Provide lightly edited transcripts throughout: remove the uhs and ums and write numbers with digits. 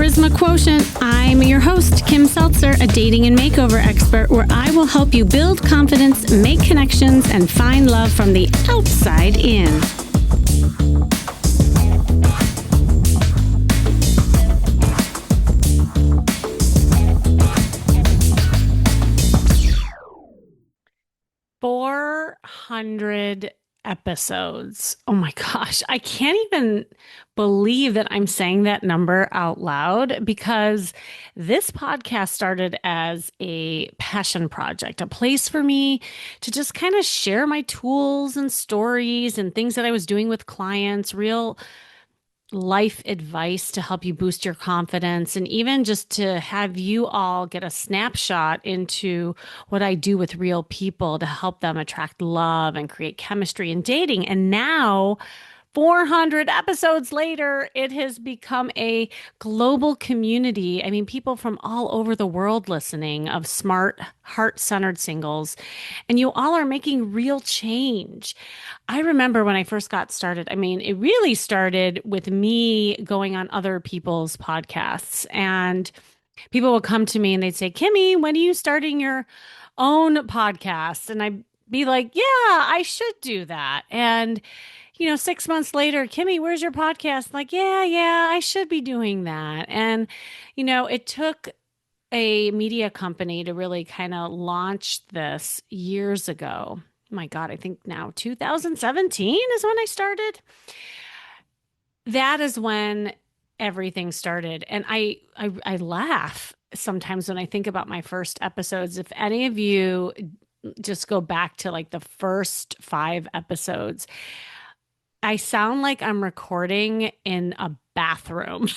Charisma Quotient. I'm your host, Kim Seltzer, a dating and makeover expert, where I will help you build confidence, make connections, and find love from the outside in. "400 episodes. Oh my gosh. I can't even believe that I'm saying that number out loud, because this podcast started as a passion project, a place for me to just kind of share my tools and stories and things that I was doing with clients, real life advice to help you boost your confidence, and even just to have you all get a snapshot into what I do with real people to help them attract love and create chemistry in dating. And now, 400 episodes later, it has become a global community. I mean, people from all over the world listening, of smart, heart-centered singles, and you all are making real change. I remember when I first got started, I mean, it really started with me going on other people's podcasts, and people would come to me and they'd say, "Kimmy, when are you starting your own podcast?" And I'd be like, "Yeah, I should do that." And 6 months later, "Kimmy, where's your podcast?" Like, yeah, I should be doing that. And, it took a media company to really kind of launch this years ago. My God, I think now 2017 is when I started. That is when everything started. And I laugh sometimes when I think about my first episodes. If any of you just go back to like the first 5 episodes, I sound like I'm recording in a bathroom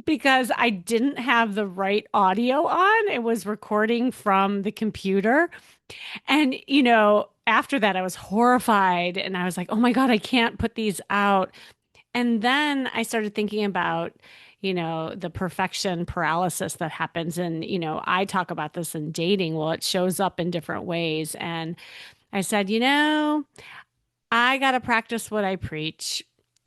because I didn't have the right audio on. It was recording from the computer. And, after that, I was horrified and I was like, "Oh my God, I can't put these out." And then I started thinking about, the perfection paralysis that happens. And, I talk about this in dating. Well, it shows up in different ways. And I said, I got to practice what I preach.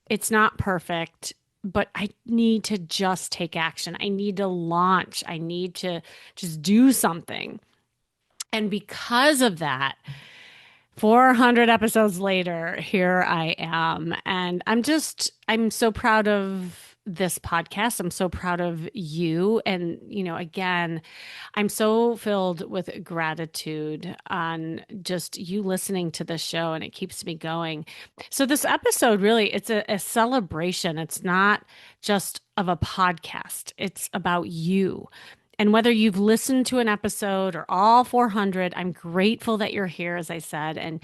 It's not perfect, but I need to just take action. I need to launch. I need to just do something. And because of that, 400 episodes later, here I am. And I'm so proud of this podcast. I'm so proud of you. And, again, I'm so filled with gratitude on just you listening to this show, and it keeps me going. So this episode, really, it's a celebration. It's not just of a podcast. It's about you. And whether you've listened to an episode or all 400, I'm grateful that you're here, as I said, and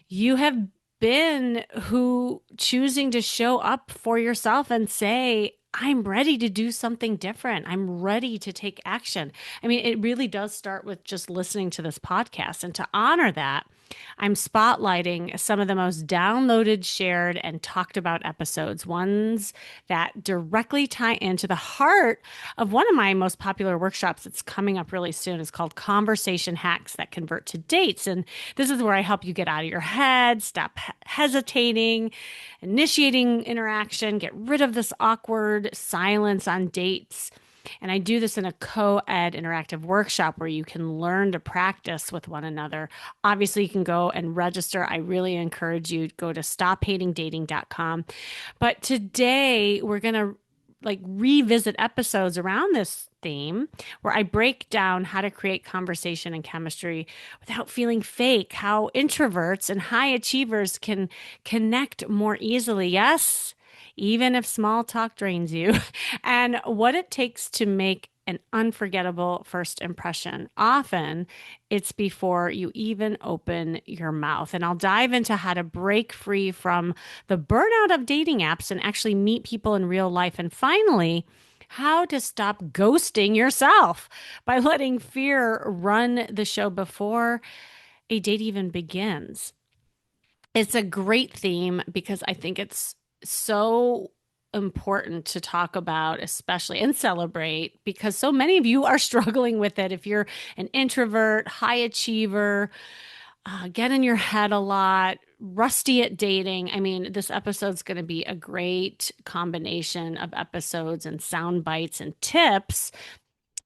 you have been who choosing to show up for yourself and say, "I'm ready to do something different. I'm ready to take action." I mean, it really does start with just listening to this podcast. And to honor that, I'm spotlighting some of the most downloaded, shared, and talked about episodes, ones that directly tie into the heart of one of my most popular workshops that's coming up really soon. It's called Conversation Hacks That Convert to Dates. And this is where I help you get out of your head, stop hesitating, initiating interaction, get rid of this awkward silence on dates. And I do this in a co-ed interactive workshop where you can learn to practice with one another. Obviously, you can go and register. I really encourage you to go to stophatingdating.com. But today we're going to revisit episodes around this theme where I break down how to create conversation and chemistry without feeling fake, how introverts and high achievers can connect more easily. Yes, even if small talk drains you, and what it takes to make an unforgettable first impression. Often it's before you even open your mouth. And I'll dive into how to break free from the burnout of dating apps and actually meet people in real life. And finally, how to stop ghosting yourself by letting fear run the show before a date even begins. It's a great theme because I think it's so important to talk about, especially, and celebrate, because so many of you are struggling with it. If you're an introvert, high achiever, get in your head a lot, rusty at dating, I mean, this episode's going to be a great combination of episodes and sound bites and tips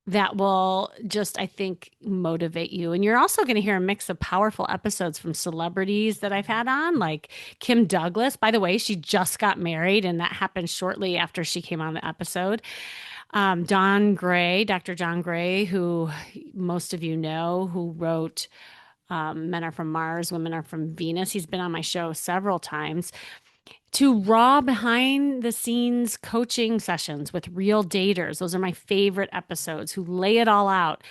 that will just, I think, motivate you. And you're also going to hear a mix of powerful episodes from celebrities that I've had on, like Kim Douglas. By the way, she just got married, and that happened shortly after she came on the episode. Don Gray, Dr. John Gray, who most of you know, who wrote Men Are From Mars, Women Are From Venus. He's been on my show several times. To raw behind the scenes coaching sessions with real daters. Those are my favorite episodes who lay it all out.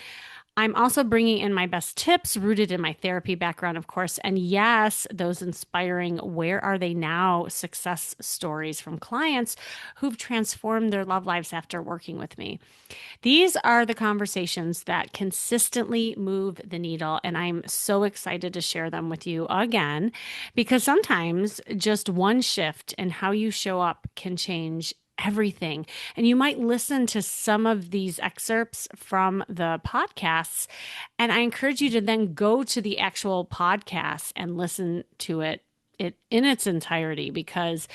I'm also bringing in my best tips rooted in my therapy background, of course. And yes, those inspiring where are they now success stories from clients who've transformed their love lives after working with me. These are the conversations that consistently move the needle, and I'm so excited to share them with you again because sometimes just one shift in how you show up can change everything. And you might listen to some of these excerpts from the podcasts, and I encourage you to then go to the actual podcast and listen to it in its entirety because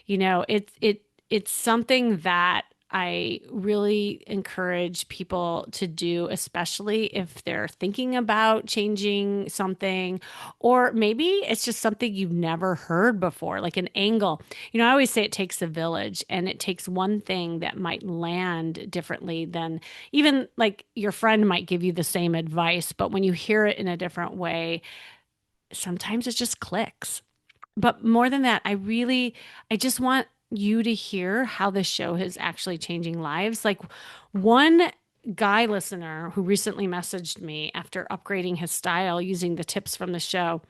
it's something that I really encourage people to do, especially if they're thinking about changing something, or maybe it's just something you've never heard before, like an angle. I always say it takes a village, and it takes one thing that might land differently than even like your friend might give you the same advice, but when you hear it in a different way, sometimes it just clicks. But more than that, I just want you to hear how this show is actually changing lives. Like one guy listener who recently messaged me after upgrading his style using the tips from the show,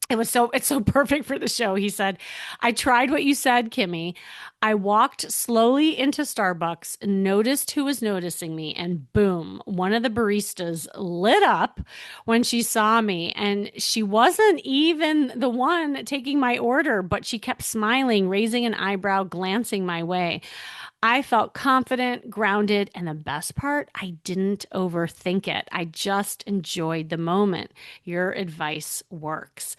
it's so perfect for the show. He said, I tried what you said, Kimmy. I walked slowly into Starbucks, noticed who was noticing me, and boom, one of the baristas lit up when she saw me. And she wasn't even the one taking my order, but she kept smiling, raising an eyebrow, glancing my way. I felt confident, grounded, and the best part, I didn't overthink it. I just enjoyed the moment. Your advice works.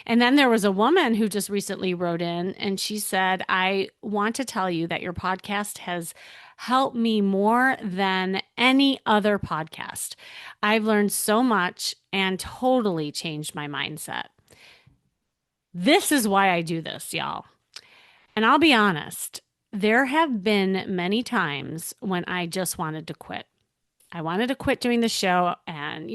And then there was a woman who just recently wrote in and she said, I want to tell you that your podcast has helped me more than any other podcast. I've learned so much and totally changed my mindset. This is why I do this, y'all. And I'll be honest, there have been many times when I just wanted to quit. I wanted to quit doing the show, and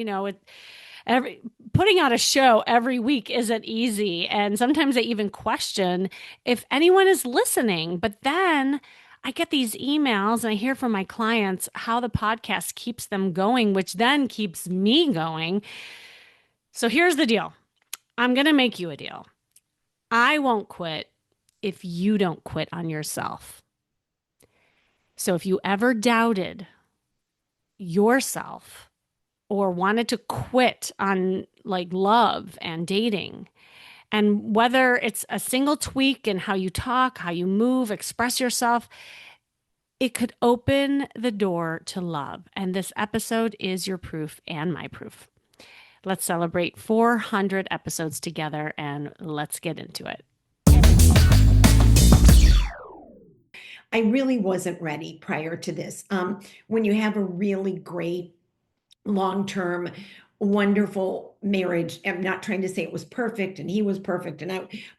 every putting out a show every week isn't easy, and sometimes I even question if anyone is listening. But then I get these emails and I hear from my clients how the podcast keeps them going, which then keeps me going. So here's the deal. I'm going to make you a deal. I won't quit if you don't quit on yourself. So if you ever doubted yourself or wanted to quit on like love and dating, and whether it's a single tweak in how you talk, how you move, express yourself, it could open the door to love. And this episode is your proof and my proof. Let's celebrate 400 episodes together and let's get into it. I really wasn't ready prior to this. When you have a really great, long-term, wonderful marriage, I'm not trying to say it was perfect and he was perfect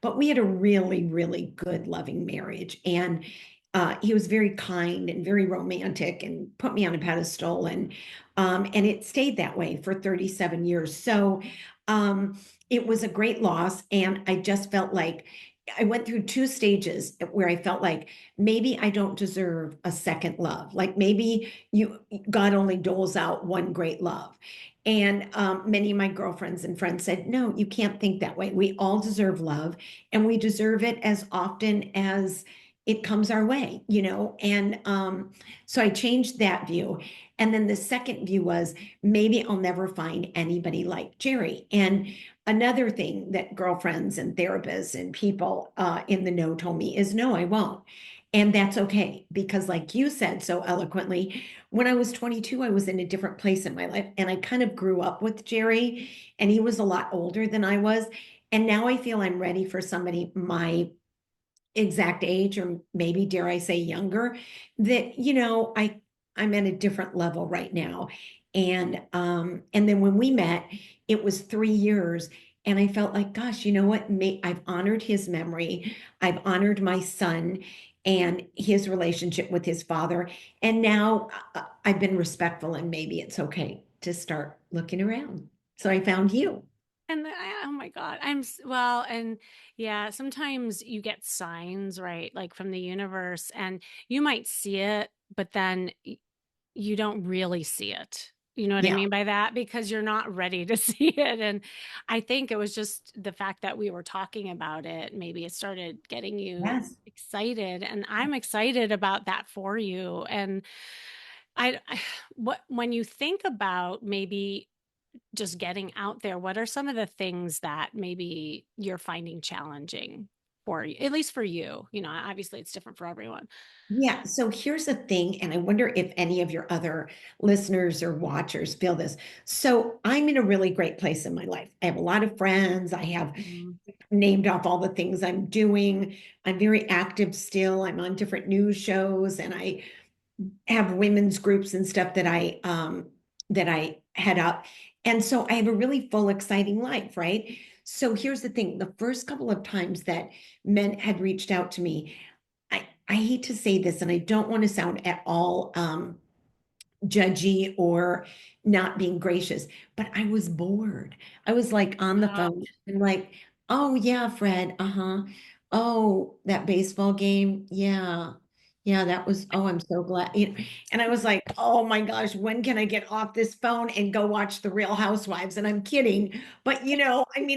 but we had a really, really good, loving marriage. And he was very kind and very romantic and put me on a pedestal, and it stayed that way for 37 years. So it was a great loss, and I just felt like I went through two stages where I felt like maybe I don't deserve a second love. Like maybe God only doles out one great love. And many of my girlfriends and friends said, no, you can't think that way. We all deserve love, and we deserve it as often as it comes our way. And so I changed that view. And then the second view was maybe I'll never find anybody like Jerry. And another thing that girlfriends and therapists and people in the know told me is no, I won't. And that's okay, because like you said so eloquently, when I was 22, I was in a different place in my life, and I kind of grew up with Jerry, and he was a lot older than I was. And now I feel I'm ready for somebody my exact age, or maybe dare I say younger, that, I'm at a different level right now. And then when we met, it was 3 years. And I felt like, gosh, you know what? I've honored his memory. I've honored my son and his relationship with his father. And now I've been respectful, and maybe it's okay to start looking around. So I found you. And oh my God, well, and yeah, sometimes you get signs, right? Like from the universe, and you might see it, but then you don't really see it. You know what I Yeah. mean by that? Because you're not ready to see it. And I think it was just the fact that we were talking about it. Maybe it started getting you Yes. excited. And I'm excited about that for you. And I what, when you think about maybe just getting out there, what are some of the things that maybe you're finding challenging for you, at least for you? You know, obviously it's different for everyone. Yeah, so here's the thing, and I wonder if any of your other listeners or watchers feel this. So I'm in a really great place in my life. I have a lot of friends. I have Mhm. named off all the things I'm doing. I'm very active still. I'm on different news shows, and I have women's groups and stuff that I head up. And so I have a really full, exciting life, right? So here's the thing. The first couple of times that men had reached out to me, I hate to say this, and I don't want to sound at all judgy or not being gracious, but I was bored. I was like on the Uh, phone and like, oh yeah, Fred, uh-huh. Oh, that baseball game. Yeah. Yeah, that was, oh, I'm so glad. And I was like, oh my gosh, when can I get off this phone and go watch The Real Housewives? And I'm kidding, but I mean,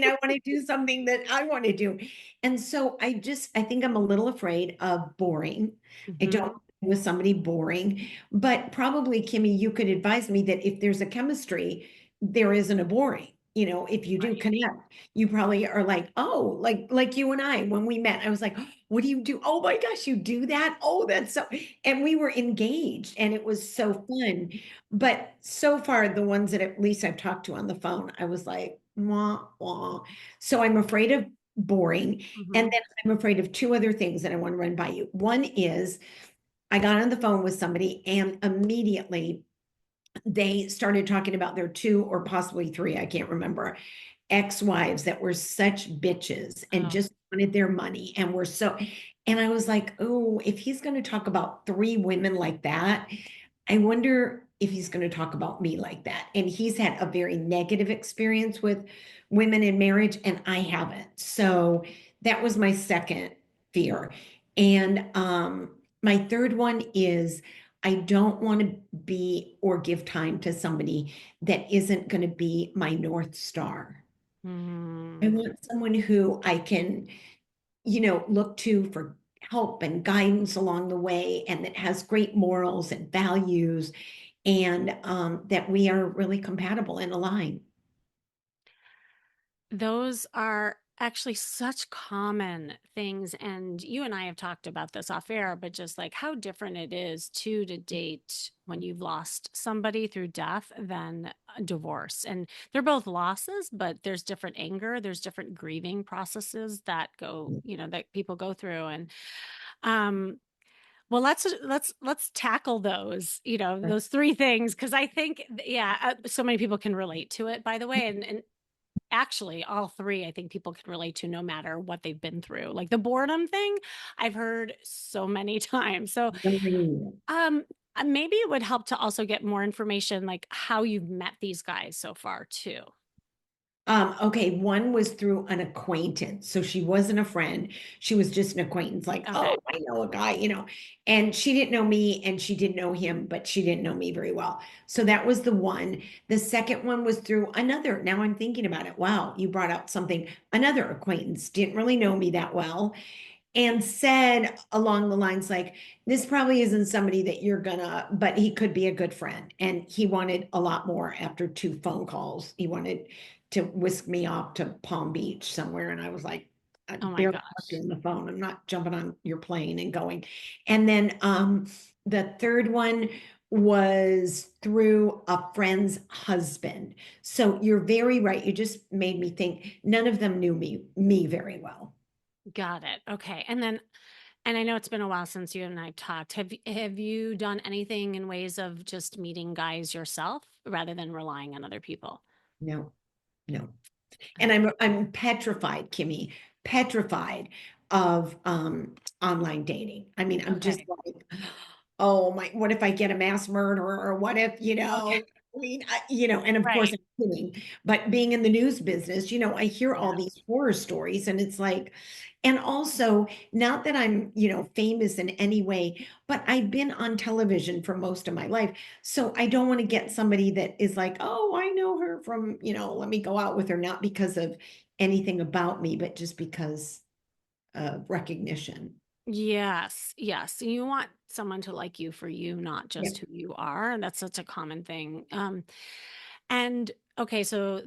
I want to do something that I want to do. And so I think I'm a little afraid of boring. I don't mhm. with somebody boring. But probably, Kimmy, you could advise me that if there's a chemistry, there isn't a boring. If you do Right. connect, you probably are like, oh, like you and I, when we met, I was like, what do you do? Oh my gosh, you do that? Oh, that's so, and we were engaged and it was so fun. But so far, the ones that at least I've talked to on the phone, I was like, wah, wah. So I'm afraid of boring. And Mhm. then I'm afraid of two other things that I want to run by you. One is I got on the phone with somebody and immediately they started talking about their two or possibly three, I can't remember, ex-wives that were such bitches and Oh, just wanted their money and were so, and I was like, oh, if he's going to talk about three women like that, I wonder if he's going to talk about me like that. And he's had a very negative experience with women in marriage, and I haven't. So that was my second fear. And my third one is I don't want to be or give time to somebody that isn't going to be my North Star. I mm. want someone who I can, look to for help and guidance along the way, and that has great morals and values, and that we are really compatible and aligned. Those are actually such common things. And you and I have talked about this off air, but just like how different it is to date when you've lost somebody through death than a divorce. And they're both losses, but there's different anger, there's different grieving processes that go, that people go through. And um, well, let's tackle those, those three things, because I think, yeah, so many people can relate to it, by the way, and actually all three I think people can relate to no matter what they've been through. Like the boredom thing, I've heard so many times. So um maybe it would help to also get more information like how you've met these guys so far too. Okay, one was through an acquaintance. So she wasn't a friend. She was just an acquaintance, like, Okay. oh, I know a guy, and she didn't know me and she didn't know him, but she didn't know me very well. So that was the one. The second one was through another. Now I'm thinking about it. Wow, you brought out something. Another acquaintance didn't really know me that well and said along the lines like, this probably isn't somebody that you're gonna, but he could be a good friend. And he wanted a lot more after two phone calls. He wanted to whisk me off to Palm Beach somewhere. And I was like, I Oh my barely talked to gosh. you on the phone. I'm not jumping on your plane and going. And then the third one was through a friend's husband. So you're very right. You just made me think none of them knew me very well. Got it. Okay. And I know it's been a while since you and I talked. Have you done anything in ways of just meeting guys yourself rather than relying on other people? No, no. And Okay. I'm petrified, Kimmy, petrified of online dating. I mean, I'm just Okay. like, oh my, what if I get a mass murderer or what if, Okay. I mean, and of course Right. I'm kidding, but being in the news business, I hear all these Yes. horror stories and it's like, and also not that I'm, famous in any way, but I've been on television for most of my life. So I don't want to get somebody that is like, oh, I know her from, let me go out with her, not because of anything about me, but just because of recognition. Yes. Yes. You want someone to like you for you, not Yeah. just who you are. And that's such a common thing. And okay, so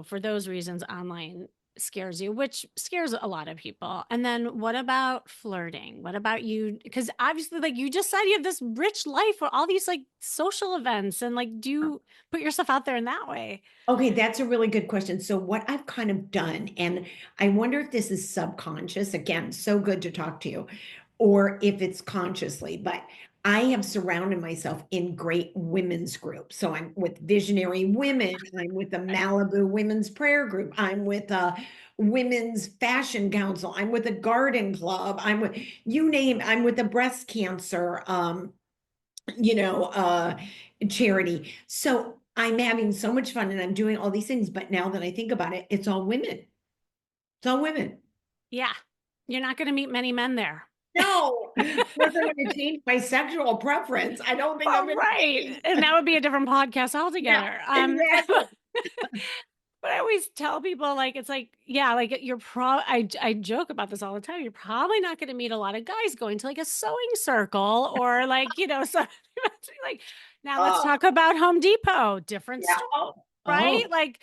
for those reasons, online scares you, which scares a lot of people. And then what about flirting? What about you? Because obviously, like you just said, you have this rich life with all these like social events, and like, do you put yourself out there in that way? Okay, that's a really good question. So, what I've kind of done, and I wonder if this is subconscious, again, so good to talk to you, or if it's consciously, but I have surrounded myself in great women's groups. So, I'm with Visionary Women, I'm with the Right. Malibu Women's Prayer Group, I'm with a Women's Fashion Council, I'm with a garden club, I'm with you name, I'm with the breast cancer you know, uh, charity. So I'm having so much fun and I'm doing all these things. But now that I think about it, it's all women. It's all women. Yeah, you're not going to meet many men there. No, unless I'm going to change my sexual preference. I don't think I'm Well, going to right, change. and that would be a different podcast Yeah, altogether. exactly. But I always tell people like it's like yeah like I joke about this all the time. You're probably not going to meet a lot of guys going to like a sewing circle or like so like now let's Oh, talk about Home Depot. Different yeah. story, right? Oh, Like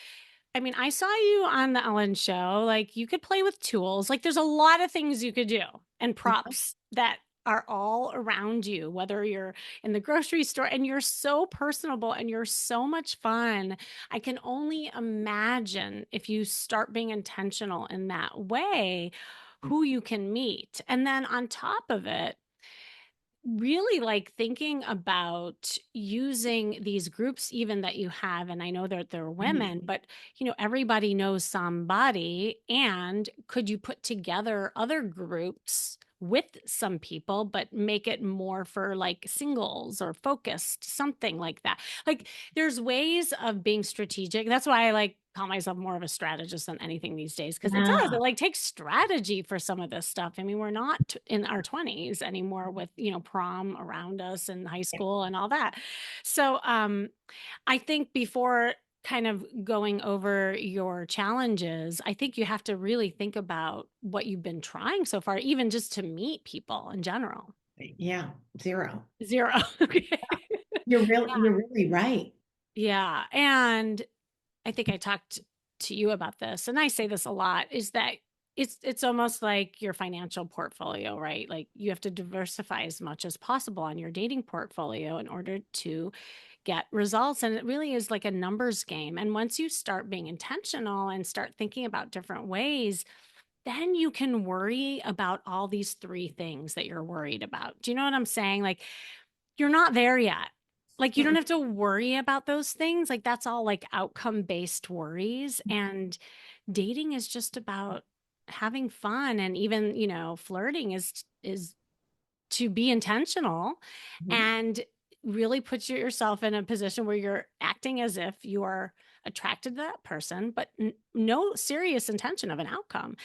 I mean, I saw you on the Ellen show. Like you could play with tools. Like there's a lot of things you could do and yeah. props that are all around you, whether you're in the grocery store and you're so personable and you're so much fun. I can only imagine if you start being intentional in that way, who you can meet. And then on top of it, really like thinking about using these groups even that you have, and I know that they're Mhm. women, but everybody knows somebody, and could you put together other groups with some people but make it more for like singles or focused, something like that. Like there's ways of being strategic. That's why I like call myself more of a strategist than anything these days, because it does, Yeah. it like takes strategy for some of this stuff. I mean, we're not in our 20s anymore with prom around us and high school and all that. So I think before kind of going over your challenges, I think you have to really think about what you've been trying so far, even just to meet people in general. Yeah. Zero. Zero. Okay. You're really right. Yeah. And I think I talked to you about this, and I say this a lot, is that it's almost like your financial portfolio, right? Like you have to diversify as much as possible on your dating portfolio in order to get results. And it really is like a numbers game. And once you start being intentional and start thinking about different ways, then you can worry about all these three things that you're worried about. Do you know what I'm saying? Like you're not there yet. Like you don't Mm-mm. have to worry about those things. Like that's all like outcome based worries. And dating is just about having fun. And even, flirting is to be intentional Mhm. and really put yourself in a position where you're acting as if you are attracted to that person, but no serious intention of an outcome.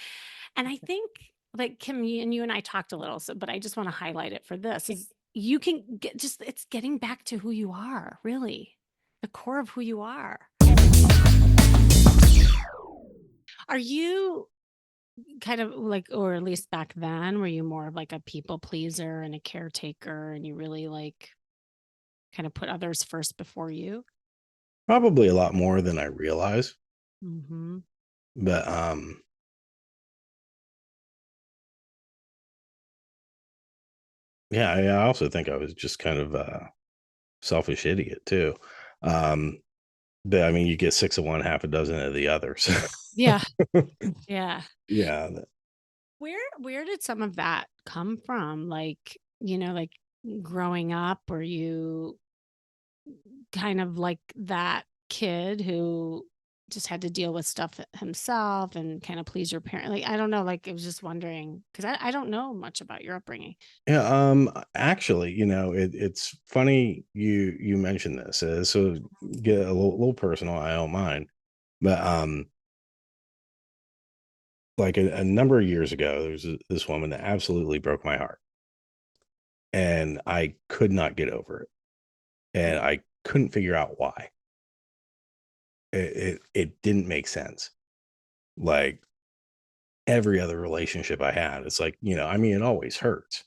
And I think like Kim and you and I talked a little, so but I just want to highlight it for this is you can get just it's getting back to who you are, really. The core of who you are. Are you kind of like, or at least back then, were you more of like a people pleaser and a caretaker and you really like kind of put others first before you? Probably a lot more than I realize. Mm-hmm. But yeah, I also think I was just kind of selfish idiot too. Um, but I mean, you get six of one, half a dozen of the other. So Yeah. Yeah. yeah, Where did some of that come from? Like, like growing up, were you kind of like that kid who just had to deal with stuff himself and kind of please your parent? Like, I don't know. Like, I was just wondering because I don't know much about your upbringing. yeah. Actually, it's funny you mentioned this. So get a little personal. I don't mind, but like a number of years ago, there was this woman that absolutely broke my heart, and I could not get over it, and I couldn't figure out why. It didn't make sense. Like every other relationship I had, it's like, I mean, it always hurts,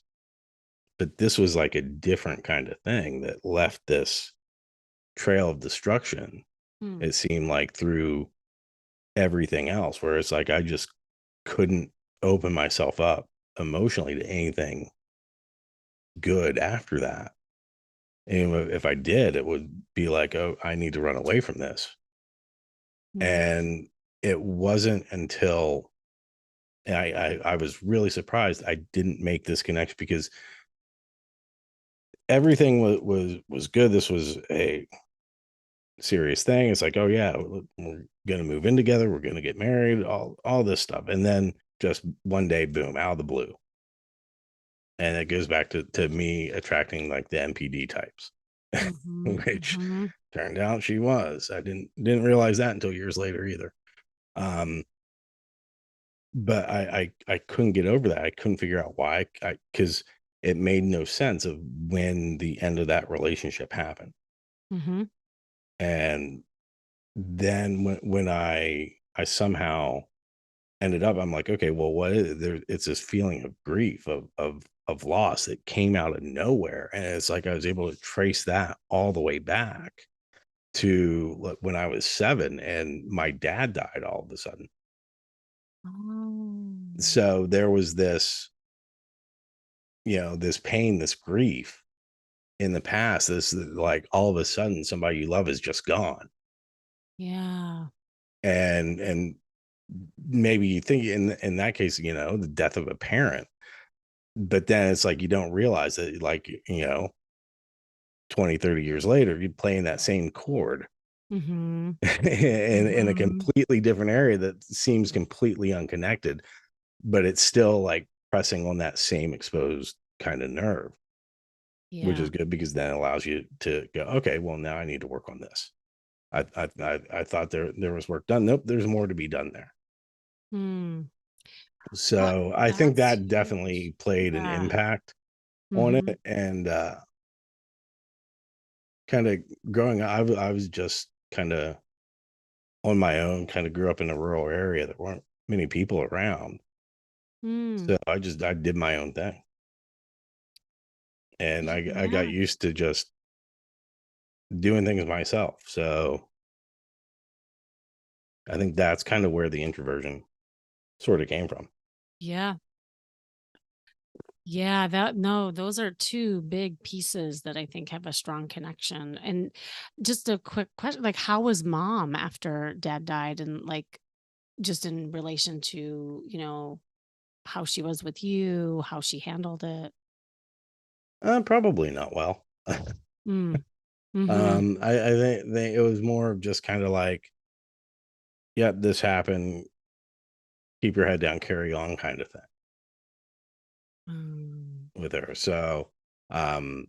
but this was like a different kind of thing that left this trail of destruction. Mm, It seemed like through everything else, where it's like I just couldn't open myself up emotionally to anything good after that. And if I did, it would be like, oh, I need to run away from this. mm, And it wasn't until and I was really surprised I didn't make this connection because everything was good. This was a serious thing. It's like, oh yeah, we're gonna move in together. We're gonna get married. All this stuff, and then just one day, boom, out of the blue, and it goes back to me attracting like the NPD types, mhm, which mhm, turned out she was. I didn't realize that until years later either. Um, but I couldn't get over that. I couldn't figure out why. I because it made no sense of when the end of that relationship happened. mhm. And then when I somehow ended up, I'm like, okay, well, what is it? There? It's this feeling of grief of loss that came out of nowhere, and it's like I was able to trace that all the way back to when I was 7, and my dad died all of a sudden. Oh, So there was this, this pain, this grief in the past. This like all of a sudden somebody you love is just gone, yeah. and maybe you think in that case, the death of a parent, but then it's like you don't realize that, like, 20, 30 years later, you're playing that same chord Mhm, in a mhm. completely different area that seems completely unconnected, but it's still like pressing on that same exposed kind of nerve, which is Yeah. good because then it allows you to go, okay, well, now I need to work on this. I thought there was work done. Nope, there's more to be done there. Mm. Well, So I think that's that huge. definitely played an Yeah. impact on Mhm, it. And kind of growing up, I was just kind of on my own. Kind of grew up in a rural area. There weren't many people around, mm. so I did my own thing, and I got Yeah. used to just doing things myself. So I think that's kind of where the introversion sort of came from. Yeah. Yeah, that no, those are 2 big pieces that I think have a strong connection. And just a quick question, like how was mom after dad died and like just in relation to, how she was with you, how she handled it? Probably not well. Mm. Mhm. I think it was more of just kind of like, yeah, this happened. Keep your head down, carry on, kind of thing Mm. with her. So, um,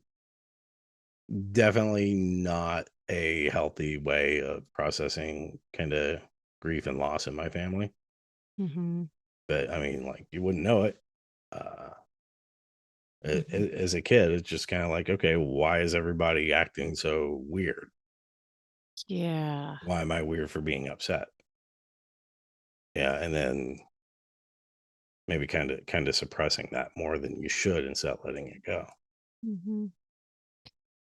definitely not a healthy way of processing kind of grief and loss in my family. Mhm. But I mean, like you wouldn't know it. Uh, Mhm. as a kid, it's just kind of like, okay, why is everybody acting so weird? Yeah. Why am I weird for being upset? Yeah, and then maybe kind of suppressing that more than you should instead of letting it go. Mhm.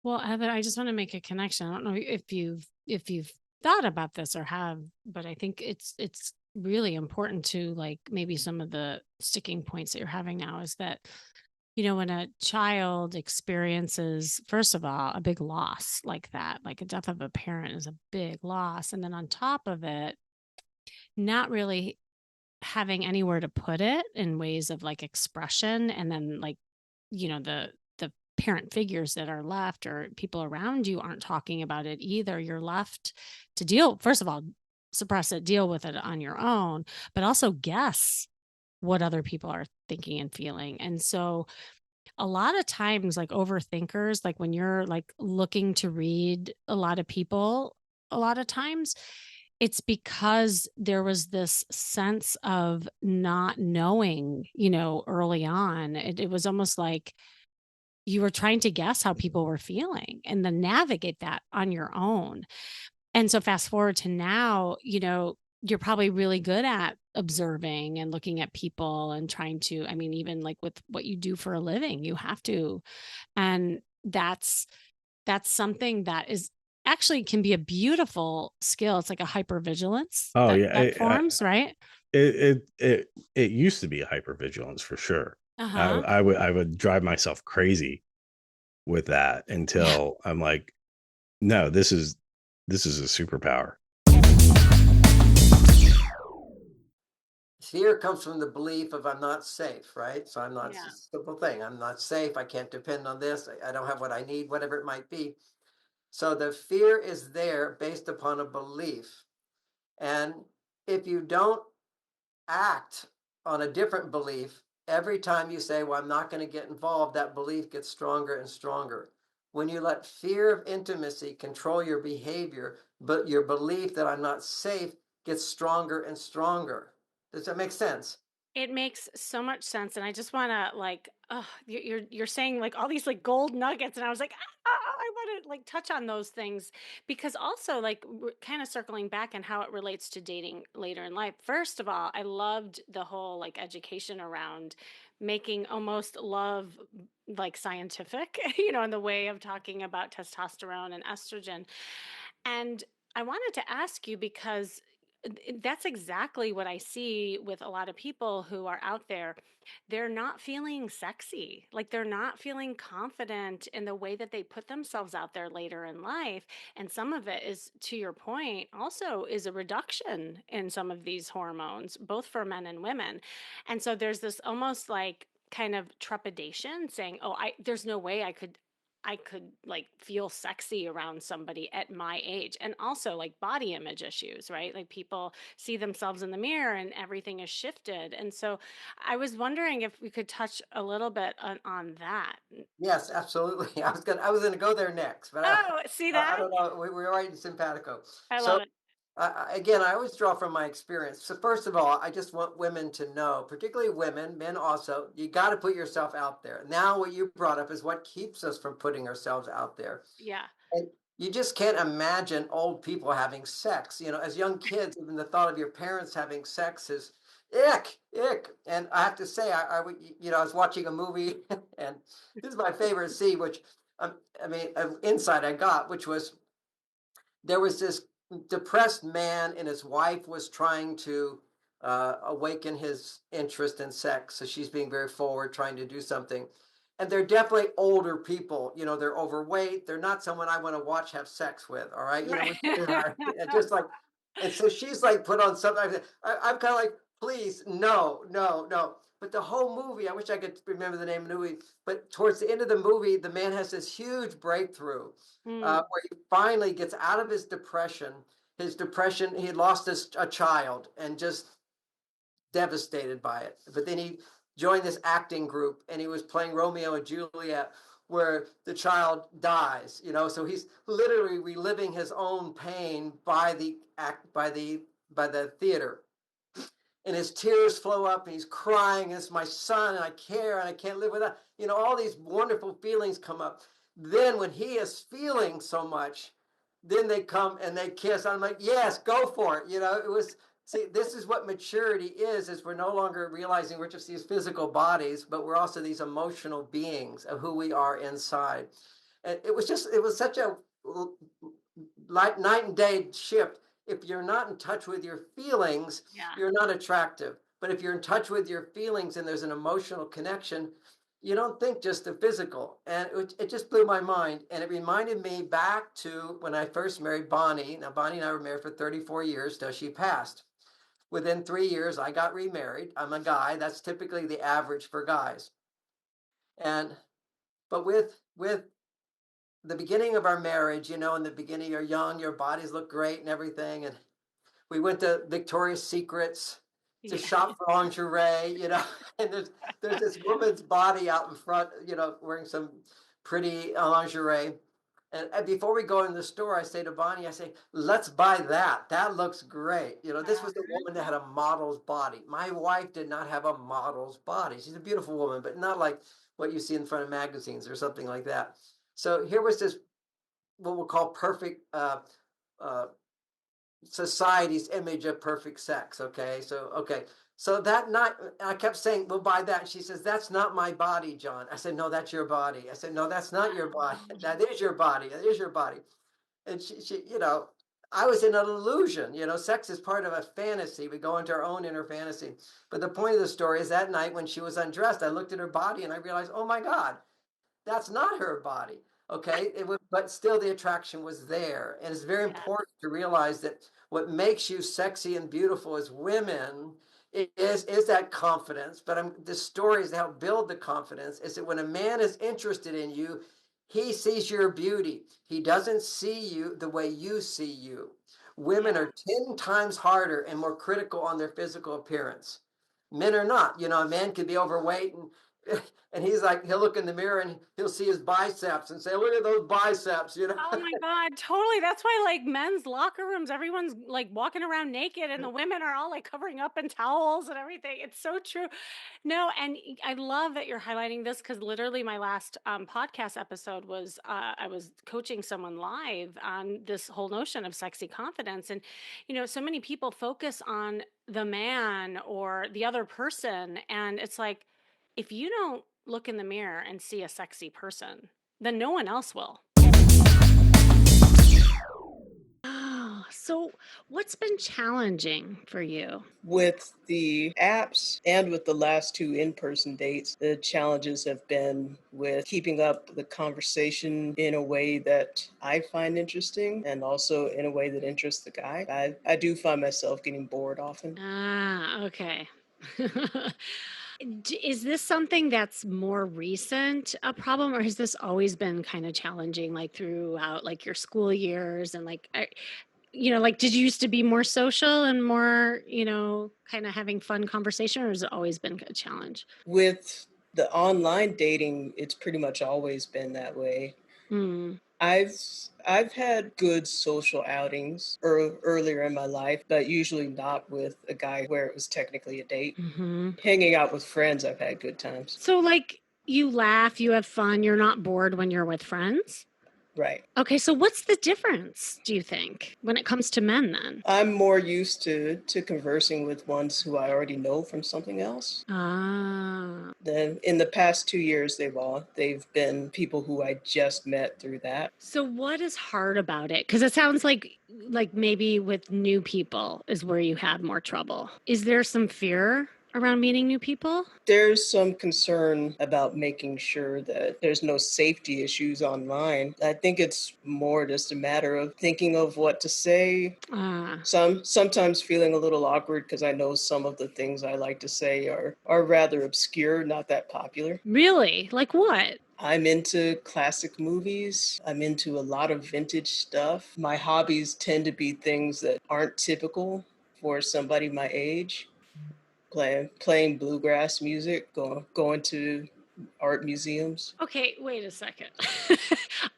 Well, Heather, I just want to make a connection. I don't know if you've thought about this or have, but I think it's really important to like maybe some of the sticking points that you're having now is that When a child experiences, first of all, a big loss like that, like a death of a parent is a big loss. And then on top of it, not really having anywhere to put it in ways of like expression. And then like, the parent figures that are left or people around you aren't talking about it either. You're left to deal, first of all, suppress it, deal with it on your own, but also guess what other people are thinking and feeling. And so a lot of times, like overthinkers, like when you're like looking to read a lot of people, a lot of times it's because there was this sense of not knowing, early on. It was almost like you were trying to guess how people were feeling and then navigate that on your own. And so fast forward to now, you're probably really good at observing and looking at people and trying to, I mean, even like with what you do for a living, you have to. And that's something that is actually can be a beautiful skill. It's like a hypervigilance Oh that yeah, that forms, right? it used to be a hypervigilance for sure. Uh-huh. I would drive myself crazy with that Yeah. until I'm like, no, this is a superpower. Fear comes from the belief of I'm not safe, right? So I'm not, it's a Yeah. simple thing. I'm not safe. I can't depend on this. I don't have what I need, whatever it might be. So the fear is there based upon a belief. And if you don't act on a different belief, every time you say, well, I'm not going to get involved, that belief gets stronger and stronger. When you let fear of intimacy control your behavior, but your belief that I'm not safe gets stronger and stronger. Does that make sense? It makes so much sense, and I just wanna, like, you're saying, like, all these, like, gold nuggets, and I was like, I wanna, like, touch on those things because also, like, kinda circling back and how it relates to dating later in life. First of all, I loved the whole, like, education around making almost love, like, scientific, in the way of talking about testosterone and estrogen, and I wanted to ask you because that's exactly what I see with a lot of people who are out there. They're not feeling sexy. Like they're not feeling confident in the way that they put themselves out there later in life. And some of it is, to your point, also is a reduction in some of these hormones, both for men and women. And so there's this almost like kind of trepidation saying, "Oh, there's no way I could like feel sexy around somebody at my age." And also like body image issues, right? Like people see themselves in the mirror and everything is shifted. And so I was wondering if we could touch a little bit on that. Yes, absolutely. I was gonna go there next, but Oh, see I that? don't know. We're right in simpatico. I So love it. again, I always draw from my experience. So first of all, I just want women to know, particularly women, men also, you got to put yourself out there. Now, what you brought up is what keeps us from putting ourselves out there. Yeah. And you just can't imagine old people having sex. As young kids, even the thought of your parents having sex is ick, ick. And I have to say, I was watching a movie, and this is my favorite scene, which I mean, insight I got, which was there was this depressed man, and his wife was trying to awaken his interest in sex. So she's being very forward, trying to do something. And they're definitely older people. They're overweight. They're not someone I want to watch have sex with. All right. Right. Which they are. Just like, and so she's like put on something. I'm kind of like, please, no, no, no. But the whole movie, I wish I could remember the name of the movie, but towards the end of the movie, the man has this huge breakthrough Mm, where he finally gets out of his depression. His depression, he had lost a child and just devastated by it. But then he joined this acting group and he was playing Romeo and Juliet where the child dies. So he's literally reliving his own pain by the act by the theater, and his tears flow up and he's crying. It's my son and I care and I can't live without. All these wonderful feelings come up. Then when he is feeling so much, then they come and they kiss. I'm like, yes, go for it. It was, see, this is what maturity is we're no longer realizing we're just these physical bodies, but we're also these emotional beings of who we are inside. And it was such a like night and day shift. If you're not in touch with your feelings, yeah. you're not attractive. But if you're in touch with your feelings and there's an emotional connection, you don't think just the physical. And it just blew my mind. And it reminded me back to when I first married Bonnie. Now, Bonnie and I were married for 34 years till she passed. Within 3 years, I got remarried. I'm a guy. That's typically the average for guys. And but with the beginning of our marriage, in the beginning, you're young, your bodies look great and everything. And we went to Victoria's Secrets to shop for lingerie, and there's this woman's body out in front, wearing some pretty lingerie. And before we go in the store, I say to Bonnie, I say, let's buy that. That looks great. This was the woman that had a model's body. My wife did not have a model's body. She's a beautiful woman, but not like what you see in front of magazines or something like that. So here was this, what we'll call perfect uh, society's image of perfect sex. So that night I kept saying, we'll buy that. And she says, that's not my body, John. I said, no, that's your body. I said, no, that's not your body. That is your body. That is your body. And she I was in an illusion. Sex is part of a fantasy. We go into our own inner fantasy. But the point of the story is that night when she was undressed, I looked at her body and I realized, oh my God, that's not her body. Okay. But still the attraction was there. And it's very important to realize that what makes you sexy and beautiful as women is that confidence. But the stories that help build the confidence is that when a man is interested in you, he sees your beauty. He doesn't see you the way you see you. Women are 10 times harder and more critical on their physical appearance. Men are not. A man could be overweight and he's like, he'll look in the mirror and he'll see his biceps and say, look at those biceps. Oh my God, totally. That's why like men's locker rooms, everyone's like walking around naked and the women are all like covering up in towels and everything. It's so true. No, and I love that you're highlighting this because literally my last podcast episode was I was coaching someone live on this whole notion of sexy confidence. And, so many people focus on the man or the other person. And it's like, if you don't look in the mirror and see a sexy person, then no one else will. So what's been challenging for you? With the apps and with the last two in-person dates, the challenges have been with keeping up the conversation in a way that I find interesting and also in a way that interests the guy. I do find myself getting bored often. Okay. Is this something that's more recent a problem, or has this always been kind of challenging, like throughout like your school years and like, like did you used to be more social and more, kind of having fun conversation, or has it always been a challenge? With the online dating, it's pretty much always been that way. Mm. I've had good social outings earlier in my life, but usually not with a guy where it was technically a date. Mm-hmm. Hanging out with friends, I've had good times. So like you laugh, you have fun, you're not bored when you're with friends? Right. Okay, so what's the difference, do you think, when it comes to men then? I'm more used to conversing with ones who I already know from something else. Ah. Then in the past 2 years, they've been people who I just met through that. So what is hard about it? Because it sounds like maybe with new people is where you had more trouble. Is there some fear around meeting new people? There's some concern about making sure that there's no safety issues online. I think it's more just a matter of thinking of what to say. Sometimes feeling a little awkward because I know some of the things I like to say are rather obscure, not that popular. Really? Like what? I'm into classic movies. I'm into a lot of vintage stuff. My hobbies tend to be things that aren't typical for somebody my age. Playing bluegrass music, going to art museums. Okay, wait a second.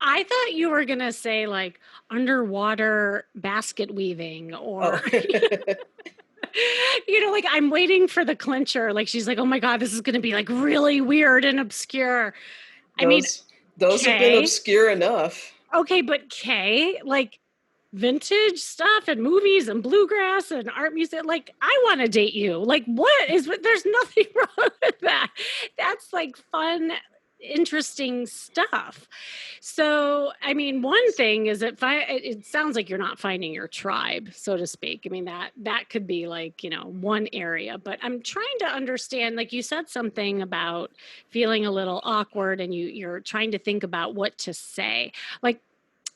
I thought you were going to say like underwater basket weaving or like I'm waiting for the clincher. Like she's like, "Oh my God, this is going to be like really weird and obscure." Those have been obscure enough. Okay, but Kay, like vintage stuff and movies and bluegrass and art music, like I want to date you. Like there's nothing wrong with that. That's like fun interesting stuff. So, I mean, one thing is that it sounds like you're not finding your tribe, so to speak. I mean, that could be like, one area, but I'm trying to understand, like you said something about feeling a little awkward and you're trying to think about what to say. Like,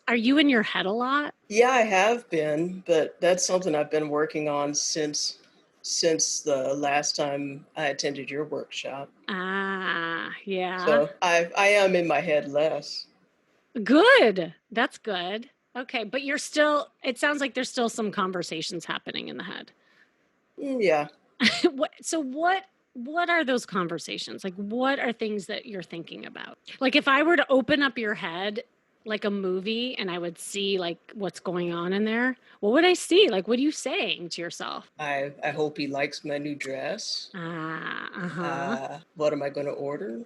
are you in your head a lot? Yeah, I have been, but that's something I've been working on since the last time I attended your workshop. Ah, yeah. So I am in my head less. Good. That's good. Okay, but it sounds like there's still some conversations happening in the head. Yeah. What are those conversations? Like, what are things that you're thinking about? Like, if I were to open up your head like a movie and I would see like what's going on in there, what would I see? Like, what are you saying to yourself? I hope he likes my new dress. What am I going to order?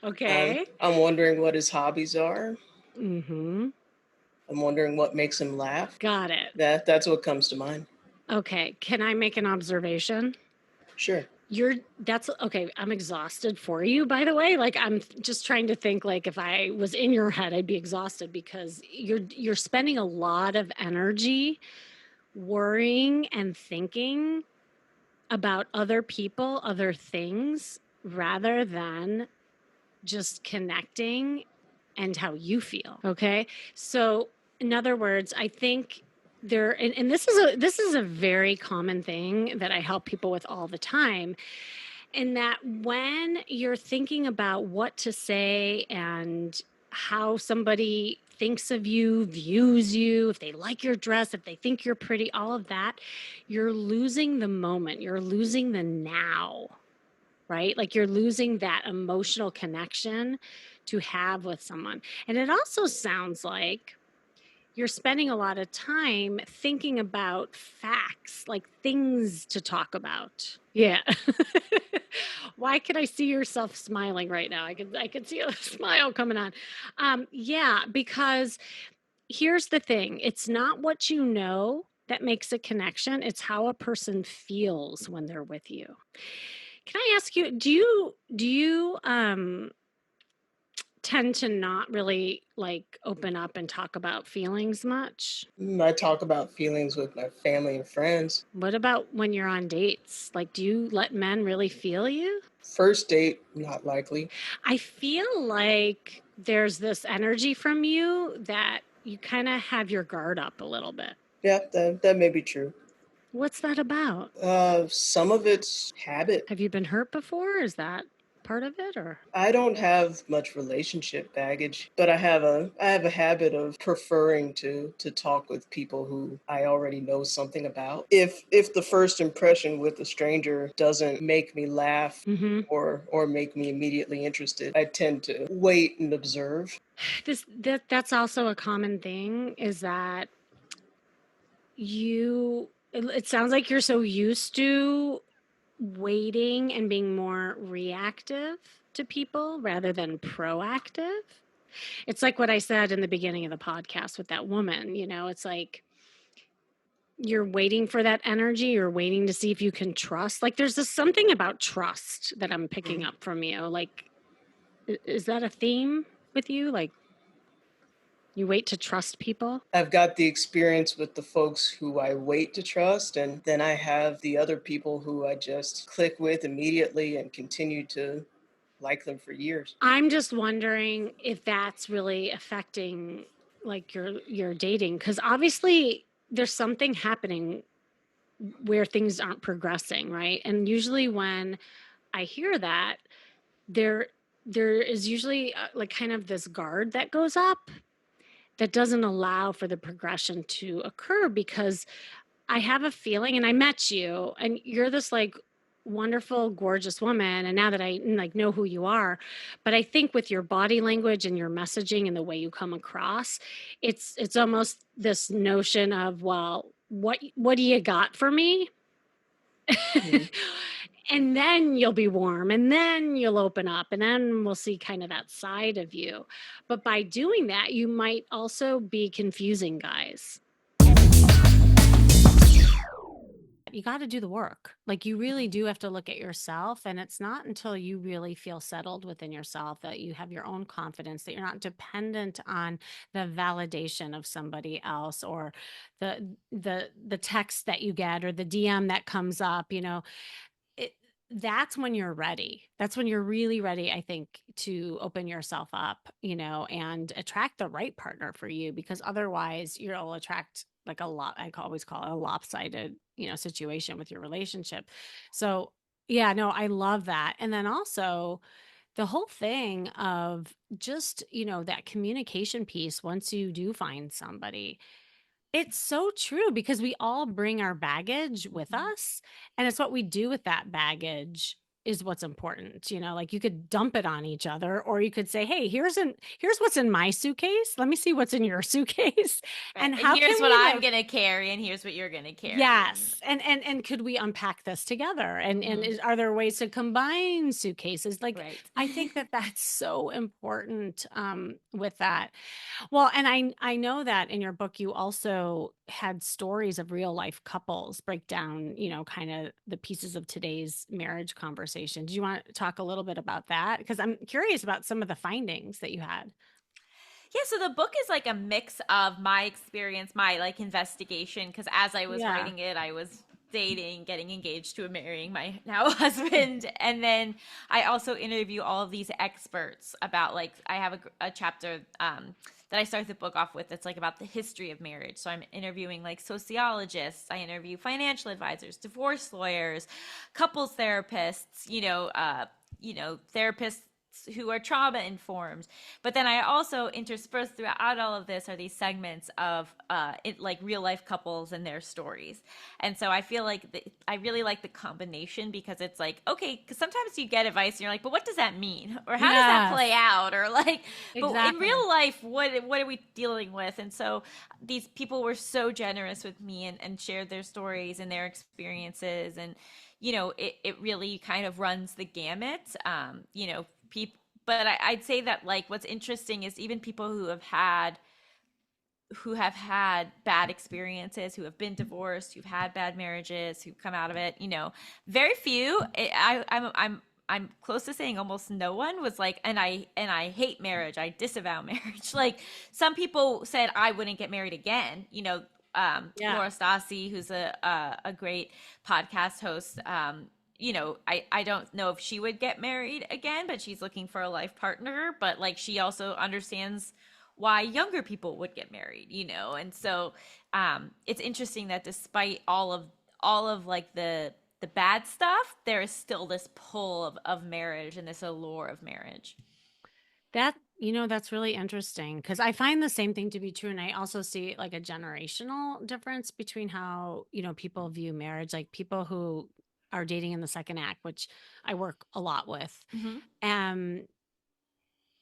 Okay. I'm wondering what his hobbies are. Mm-hmm. I'm wondering what makes him laugh. Got it. That's what comes to mind. Okay. Can I make an observation? Sure. That's okay. I'm exhausted for you, by the way. Like, I'm just trying to think, like, if I was in your head, I'd be exhausted because you're spending a lot of energy worrying and thinking about other people, other things, rather than just connecting and how you feel. Okay. So in other words, I think and this is a very common thing that I help people with all the time. And that when you're thinking about what to say and how somebody thinks of you, views you, if they like your dress, if they think you're pretty, all of that, you're losing the moment. You're losing the now, right? Like you're losing that emotional connection to have with someone. And it also sounds like you're spending a lot of time thinking about facts, like things to talk about. Yeah. Why can I see yourself smiling right now? I could see a smile coming on. Yeah, because here's the thing. It's not what you know that makes a connection. It's how a person feels when they're with you. Can I ask you, do you tend to not really like open up and talk about feelings much? I talk about feelings with my family and friends. What about when you're on dates? Like, do you let men really feel you? First date, not likely. I feel like there's this energy from you that you kind of have your guard up a little bit. Yeah, that may be true. What's that about? Some of it's habit. Have you been hurt before? Is that part of it, or? I don't have much relationship baggage, but I have a habit of preferring to talk with people who I already know something about. If the first impression with a stranger doesn't make me laugh or make me immediately interested, I tend to wait and observe. That's also a common thing, is that it sounds like you're so used to waiting and being more reactive to people rather than proactive. It's like what I said in the beginning of the podcast with that woman, it's like you're waiting for that energy, you're waiting to see if you can trust. Like there's something about trust that I'm picking up from you. Like, is that a theme with you? Like, you wait to trust people? I've got the experience with the folks who I wait to trust, and then I have the other people who I just click with immediately and continue to like them for years. I'm just wondering if that's really affecting like your dating, because obviously there's something happening where things aren't progressing, right? And usually when I hear that, there is usually like kind of this guard that goes up that doesn't allow for the progression to occur, because I have a feeling, and I met you, and you're this like wonderful, gorgeous woman. And now that I like know who you are, but I think with your body language and your messaging and the way you come across, it's almost this notion of, well, what do you got for me? And then you'll be warm, and then you'll open up, and then we'll see kind of that side of you. But by doing that, you might also be confusing guys. you got to do the work. Like you really do have to look at yourself. And it's not until you really feel settled within yourself that you have your own confidence, that you're not dependent on the validation of somebody else or the text that you get or the DM that comes up, it, that's when you're ready. That's when you're really ready, I think, to open yourself up, and attract the right partner for you, because otherwise you'll attract like a lot, I always call it a lopsided, situation with your relationship. So yeah, no, I love that. And then also the whole thing of just, that communication piece once you do find somebody, it's so true because we all bring our baggage with us, and it's what we do with that baggage is what's important. Like you could dump it on each other, or you could say, "Hey, here's what's in my suitcase. Let me see what's in your suitcase." Right. And And how can here's what we I'm like gonna carry, and here's what you're gonna carry. yes. And could we unpack this together? And Mhm. are there ways to combine suitcases? Like Right. I think that that's so important with that. Well, and I know that in your book you also had stories of real life couples break down, kind of the pieces of today's marriage conversation. Do you want to talk a little bit about that? Because I'm curious about some of the findings that you had. Yeah, so the book is like a mix of my experience, my like investigation, because as I was Yeah. writing it, I was dating, getting engaged to marrying my now husband. And then I also interview all of these experts about like, I have a chapter that I start the book off with that's like about the history of marriage. So I'm interviewing like sociologists, I interview financial advisors, divorce lawyers, couples therapists, therapists who are trauma informed. But then I also interspersed throughout all of this are these segments of like real life couples and their stories. And so I feel like I really like the combination because it's like, okay, because sometimes you get advice and you're like, but what does that mean? Or how does that play Yes, out? Or like, but in exactly. real life, what are we dealing with? And so these people were so generous with me and shared their stories and their experiences. And, it really kind of runs the gamut. People, but I'd say that like what's interesting is even people who have had bad experiences, who have been divorced, who've had bad marriages, who've come out of it, very few. I'm close to saying almost no one was like, and I hate marriage, I disavow marriage. Like some people said I wouldn't get married again. Yeah. Laura Stassi, who's a great podcast host. I don't know if she would get married again, but she's looking for a life partner. But like she also understands why younger people would get married, and so it's interesting that despite all of like the bad stuff, there is still this pull of marriage and this allure of marriage. That's really interesting because I find the same thing to be true. And I also see like a generational difference between how, people view marriage, like people who are dating in the second act, which I work a lot with. Mm-hmm. Um,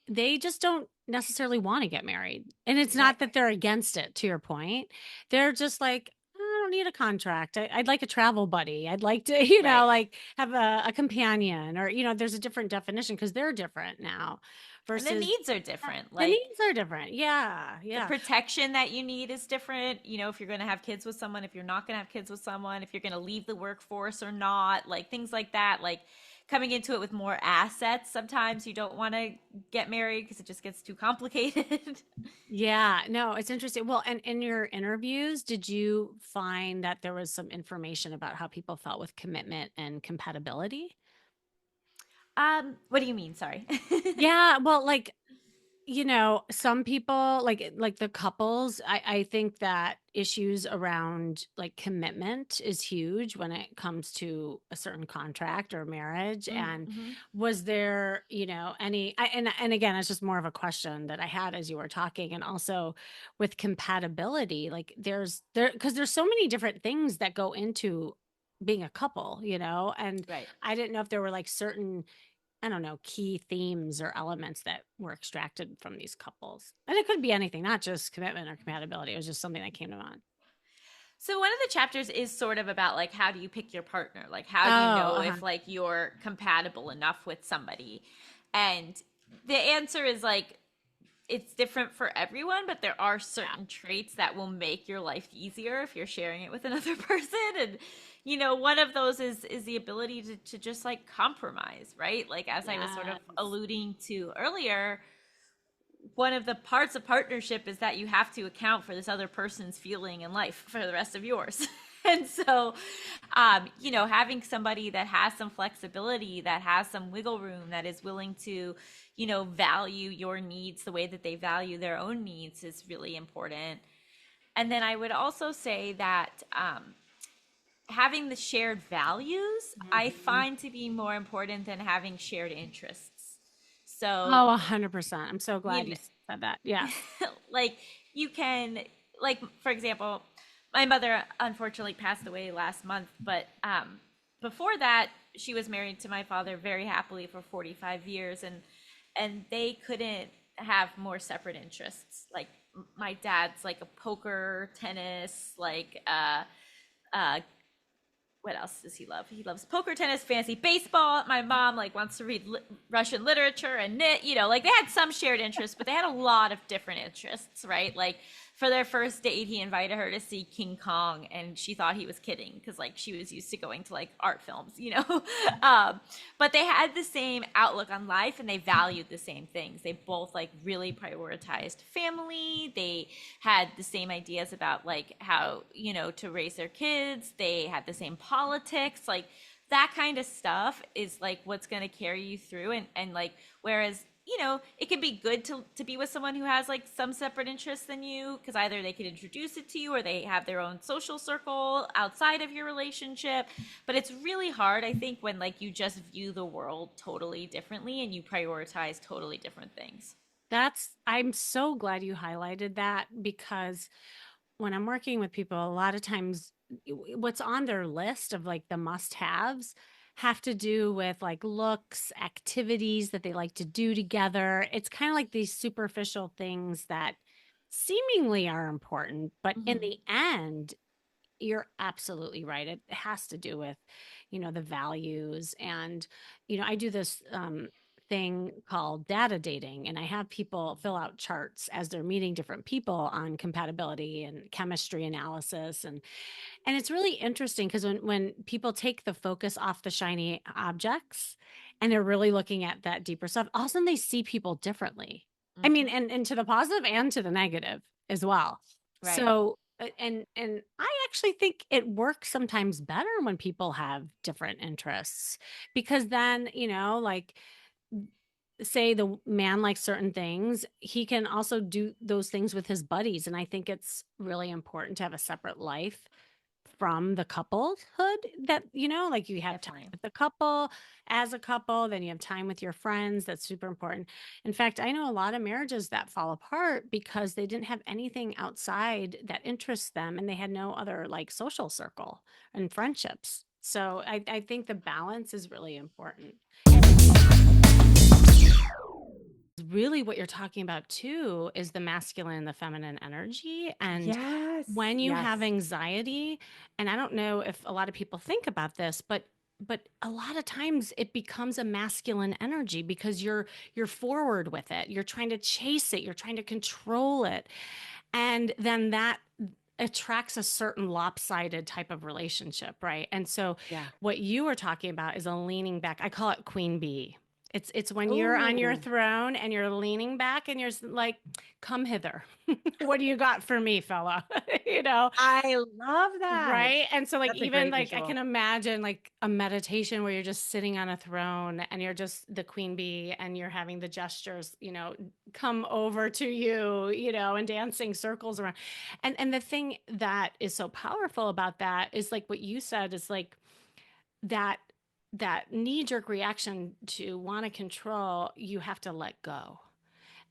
they just don't necessarily want to get married. And it's Right. not that they're against it, to your point. They're just like, I don't need a contract. I'd like a travel buddy. I'd like to, Right. like have a companion or, there's a different definition because they're different now And the versus needs are different. the Like needs are different. Yeah. the Yeah. protection that you need is different. If you're going to have kids with someone, if you're not going to have kids with someone, if you're going to leave the workforce or not, like things like that. Like coming into it with more assets, sometimes you don't want to get married because it just gets too complicated. Yeah. No, it's interesting. Well, and in your interviews, did you find that there was some information about how people felt with commitment and compatibility? What do you mean? Sorry. Yeah. Well, like, some people like the couples, I think that issues around like commitment is huge when it comes to a certain contract or marriage. And Mm-hmm. was there, and again, it's just more of a question that I had as you were talking. And also with compatibility, like because there's so many different things that go into being a couple, and Right. I didn't know if there were like certain, I don't know, key themes or elements that were extracted from these couples. And it could be anything, not just commitment or compatibility. It was just something that came to mind. So one of the chapters is sort of about like how do you pick your partner? Like how do you Oh, know uh-huh. if like you're compatible enough with somebody? And the answer is like it's different for everyone, but there are certain traits that will make your life easier if you're sharing it with another person. And one of those is the ability to just like compromise, right? Like as I was sort of Yes. alluding to earlier, one of the parts of partnership is that you have to account for this other person's feeling and life for the rest of yours. And so, having somebody that has some flexibility, that has some wiggle room, that is willing to, value your needs the way that they value their own needs is really important. And then I would also say that having the shared values, I Mhm. find to be more important than having shared interests. So, Oh, 100%. I'm so glad you you said that. Yes. like you can, like for example, my mother unfortunately passed away last month, but before that she was married to my father very happily for 45 years, and they couldn't have more separate interests. Like my dad's like a poker, tennis, like uh what else does he love? He loves poker, tennis, fantasy baseball. My mom like wants to read Russian literature and knit. Like they had some shared interests, but they had a lot of different interests, right? Like for their first date, he invited her to see King Kong, and she thought he was kidding because like she was used to going to like art films. But they had the same outlook on life, and they valued the same things. They both like really prioritized family. They had the same ideas about like how to raise their kids. They had the same politics, like that kind of stuff is like what's going to carry you through. And like whereas it can be good to be with someone who has like some separate interests than you, because either they could introduce it to you or they have their own social circle outside of your relationship. But it's really hard, I think, when like you just view the world totally differently and you prioritize totally different things. I'm so glad you highlighted that, because when I'm working with people, a lot of times what's on their list of like the must haves have to do with like looks, activities that they like to do together. It's kind of like these superficial things that seemingly are important, but in Mm-hmm. the end, you're absolutely right. It has to do with, the values. And, I do this thing called data dating, and I have people fill out charts as they're meeting different people on compatibility and chemistry analysis. And it's really interesting because when people take the focus off the shiny objects and they're really looking at that deeper stuff, all of a sudden they see people differently. I mean, Mm-hmm. and to the positive and to the negative as well. Right. So, and I actually think it works sometimes better when people have different interests, because then, like say the man likes certain things, he can also do those things with his buddies. And I think it's really important to have a separate life from the couplehood, that, like you have time Definitely. with the couple as a couple, then you have time with your friends. That's super important. In fact, I know a lot of marriages that fall apart because they didn't have anything outside that interests them, and they had no other like social circle and friendships. So I think the balance is really important. Really what you're talking about too is the masculine and the feminine energy. And Yes. when you have Yes. anxiety, and I don't know if a lot of people think about this, but a lot of times it becomes a masculine energy because you're forward with it. You're trying to chase it, you're trying to control it. And then that attracts a certain lopsided type of relationship, right? And so Yeah. what you were talking about is a leaning back. I call it queen bee. It's when you're on your Oh, throne and you're leaning back and you're like, come hither. What do you got for me, fella? you know, I love that. Right. And so, like, That's a even great like, I visual. can imagine like a meditation where you're just sitting on a throne and you're just the queen bee and you're having the gestures, come over to you, and dancing circles around. And the thing that is so powerful about that is like what you said is like that knee jerk reaction to want to control, you have to let go.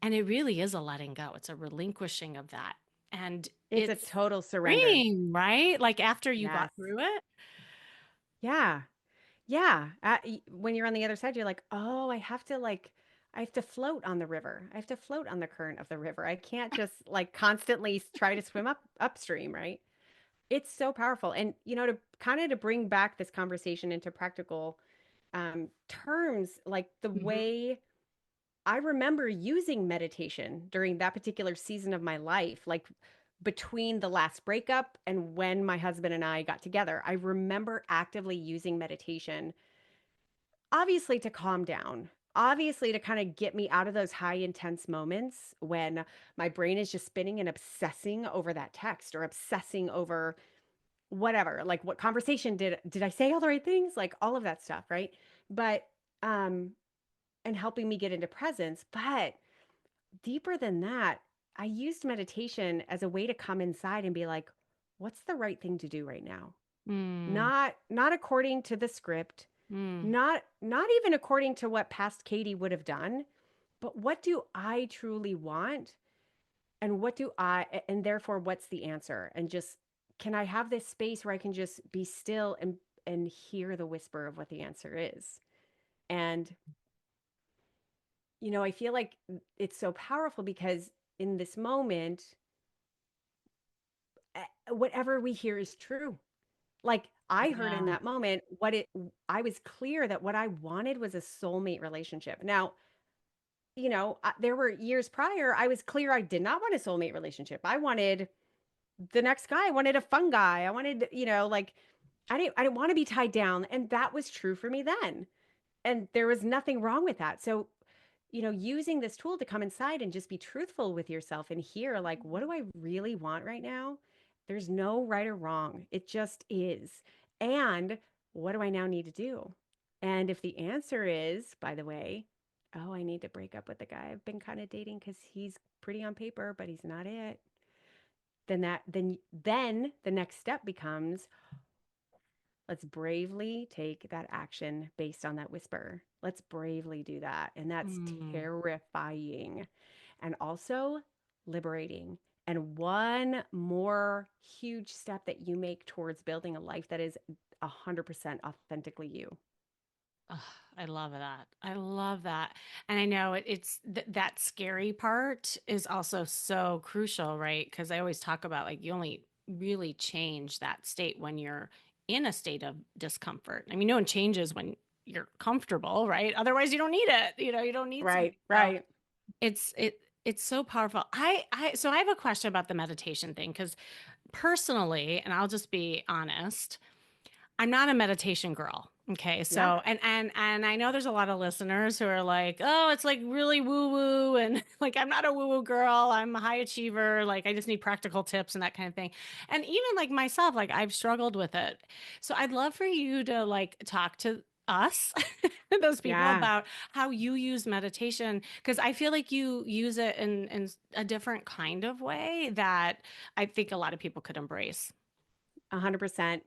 And it really is a letting go. It's a relinquishing of that. And It's a it's total surrender. freeing, right? Like after you got Yes. through it. Yeah. Yeah. When you're on the other side, you're like, oh, I have to float on the river. I have to float on the current of the river. I can't just like constantly try to swim upstream, right? It's so powerful. And, to kind of to bring back this conversation into practical terms, like the Mhm. way I remember using meditation during that particular season of my life, like between the last breakup and when my husband and I got together. I remember actively using meditation, obviously to calm down, obviously to kind of get me out of those high intense moments when my brain is just spinning and obsessing over that text or obsessing over whatever, like what conversation did I say all the right things, like all of that stuff, right? But um and helping me get into presence. But deeper than that, I used meditation as a way to come inside and be like, what's the right thing to do right now? Mm, Not according to the script, mm, not even according to what past Katie would have done, but what do I truly want? And what do I, and therefore what's the answer? And just, can I have this space where I can just be still and hear the whisper of what the answer is? And I feel like it's so powerful because in this moment, whatever we hear is true. Like I heard in yeah. that moment I was clear that what I wanted was a soulmate relationship. Now, there were years prior, I was clear I did not want a soulmate relationship. I wanted the next guy. I wanted a fun guy. I wanted, like I didn't want to be tied down. And that was true for me then. And there was nothing wrong with that. So, using this tool to come inside and just be truthful with yourself and hear, like, what do I really want right now? There's no right or wrong. It just is. And what do I now need to do? And if the answer is, by the way, oh, I need to break up with the guy I've been kind of dating because he's pretty on paper, but he's not it. Then the next step becomes, let's bravely take that action based on that whisper. Let's bravely do that. And that's Mm. terrifying and also liberating. And one more huge step that you make towards building a life that is 100% authentically you. Ugh, I love that. I love that. And I know it's that scary part is also so crucial, right? Because I always talk about like you only really change that state when you're in a state of discomfort. I mean, no one changes when you're comfortable, right? Otherwise, you don't need it. You don't need something. Right, So right. it's so powerful. So I have a question about the meditation thing because personally, and I'll just be honest, I'm not a meditation girl. Okay. Yeah, So, and I know there's a lot of listeners who are like, oh, it's like really woo woo. And like, I'm not a woo woo girl. I'm a high achiever. Like, I just need practical tips and that kind of thing. And even like myself, like, I've struggled with it. So, I'd love for you to like talk to us, those people, yeah. about how you use meditation. Cause I feel like you use it in a different kind of way that I think a lot of people could embrace. 100%.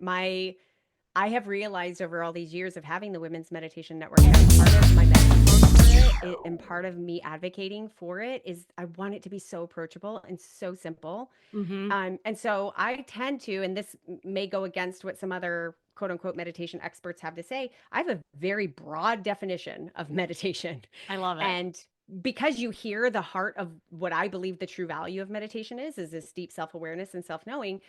I have realized over all these years of having the Women's Meditation Network that part of my message for and part of me advocating for it is I want it to be so approachable and so simple. Mm-hmm. And so I tend to, and this may go against what some other quote unquote meditation experts have to say, I have a very broad definition of meditation. I love it. And because you hear the heart of what I believe the true value of meditation is this deep self awareness and self knowing,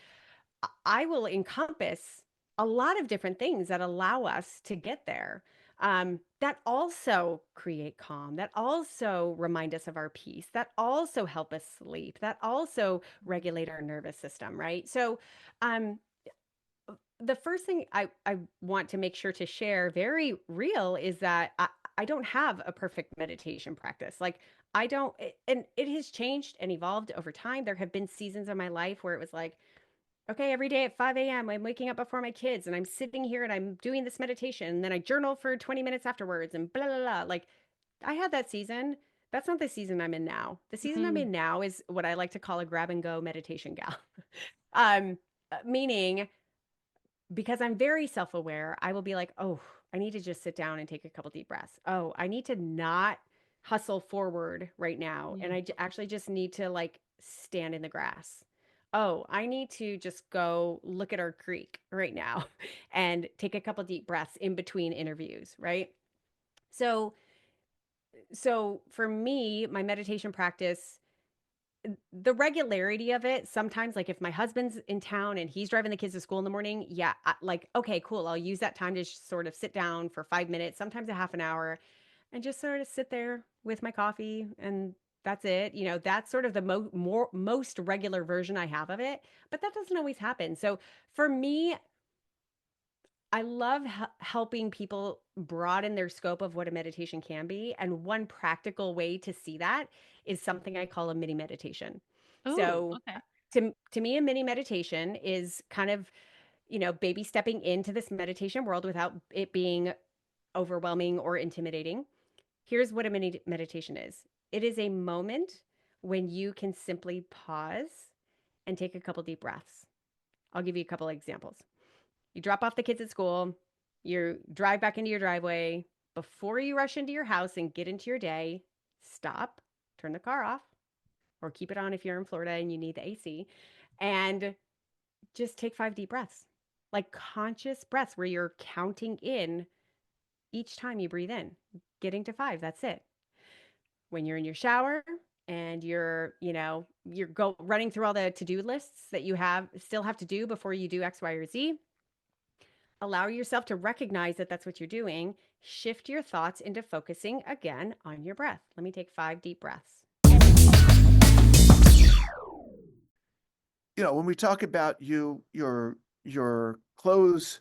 I will encompass a lot of different things that allow us to get there. That also create calm, that also remind us of our peace, that also help us sleep, that also regulate our nervous system, right? So, um, the first thing I want to make sure to share very real is that I don't have a perfect meditation practice. Like, I don't, and it has changed and evolved over time. There have been seasons of my life where it was like, okay, every day at 5 a.m., I'm waking up before my kids and I'm sitting here and I'm doing this meditation. And then I journal for 20 minutes afterwards and blah, blah, blah. Like, I had that season. That's not the season I'm in now. The season I'm Mhm. in now is what I like to call a grab and go meditation gal. Meaning, because I'm very self aware, I will be like, oh, I need to just sit down and take a couple deep breaths. Oh, I need to not hustle forward right now. And Mm. I actually just need to like stand in the grass. Oh, I need to just go look at our creek right now and take a couple deep breaths in between interviews, right? So, so for me, my meditation practice, the regularity of it, sometimes like if my husband's in town and he's driving the kids to school in the morning, like, okay, cool, I'll use that time to sort of sit down for 5 minutes, sometimes a half an hour, and just sort of sit there with my coffee, and that's it. That's sort of the most regular version I have of it, but that doesn't always happen. So for me, I love helping people broaden their scope of what a meditation can be. And one practical way to see that is something I call a mini meditation. Oh, So okay. to me, a mini meditation is kind of, baby stepping into this meditation world without it being overwhelming or intimidating. Here's what a mini meditation is. It is a moment when you can simply pause and take a couple deep breaths. I'll give you a couple examples. You drop off the kids at school, you drive back into your driveway. Before you rush into your house and get into your day, stop, turn the car off, or keep it on if you're in Florida and you need the AC, and just take 5 deep breaths, like conscious breaths where you're counting in each time you breathe in, getting to 5. That's it. When you're in your shower and you're running through all the to-do lists that you still have to do before you do X, Y, or Z, allow yourself to recognize that that's what you're doing. Shift your thoughts into focusing again on your breath. Let me take 5 deep breaths. When we talk about your clothes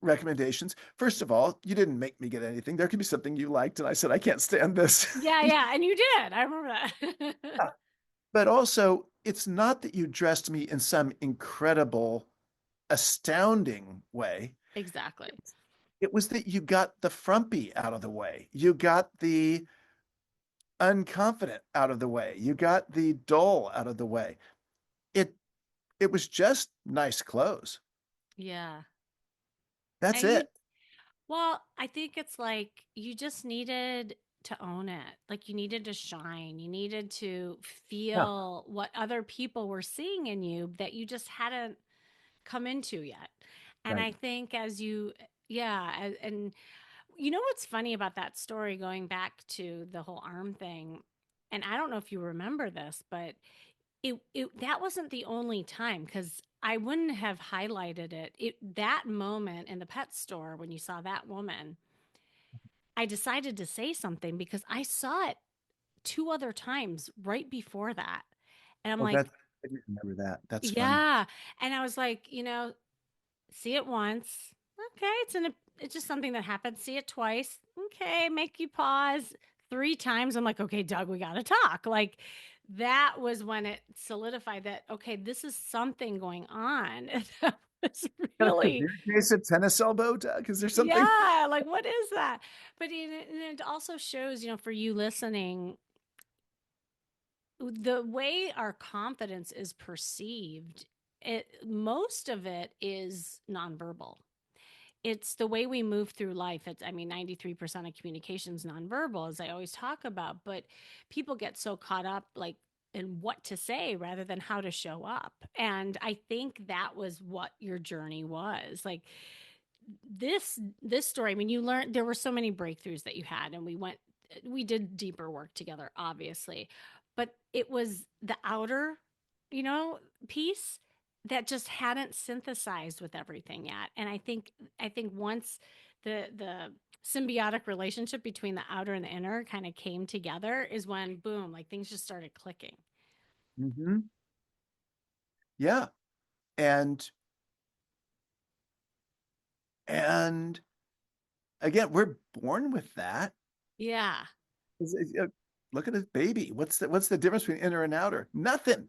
recommendations, first of all, you didn't make me get anything. There could be something you liked, and I said, I can't stand this. Yeah, and you did. I remember that. Yeah. But also, it's not that you dressed me in some incredible, astounding way. Exactly. It was that you got the frumpy out of the way. You got the unconfident out of the way. You got the dull out of the way. It it was just nice clothes. Yeah. That's And you, it. well, I think it's like you just needed to own it. Like you needed to shine. You needed to Yeah, feel what other people were seeing in you that you just hadn't come into yet. And right. I think and you know what's funny about that story going back to the whole arm thing, and I don't know if you remember this, but it that wasn't the only time because I wouldn't have highlighted it. That moment in the pet store when you saw that woman, I decided to say something because I saw it 2 other times right before that. And I'm Oh, like, I didn't remember that. That's funny. yeah. And I was like, see it once. Okay, it's just something that happened. See it twice. Okay, make you pause 3 times. I'm like, okay, Doug, we got to talk. Like that was when it solidified that okay, this is something going on. That was Got a really severe case of tennis elbow, Doug? Is there something? yeah, like what is that? But it also shows, for you listening, the way our confidence is perceived, most of it is nonverbal. It's the way we move through life. 93% of communication is nonverbal, as I always talk about, but people get so caught up like in what to say rather than how to show up. And I think that was what your journey was. Like this story, you learned there were so many breakthroughs that you had, and we did deeper work together, obviously, but it was the outer, you know, piece that just hadn't synthesized with everything yet. And I think once the symbiotic relationship between the outer and the inner kind of came together is when boom, like things just started clicking. Hmm. Yeah. And and again, we're born with that. Yeah. Look at a baby. What's the difference between inner and outer? Nothing.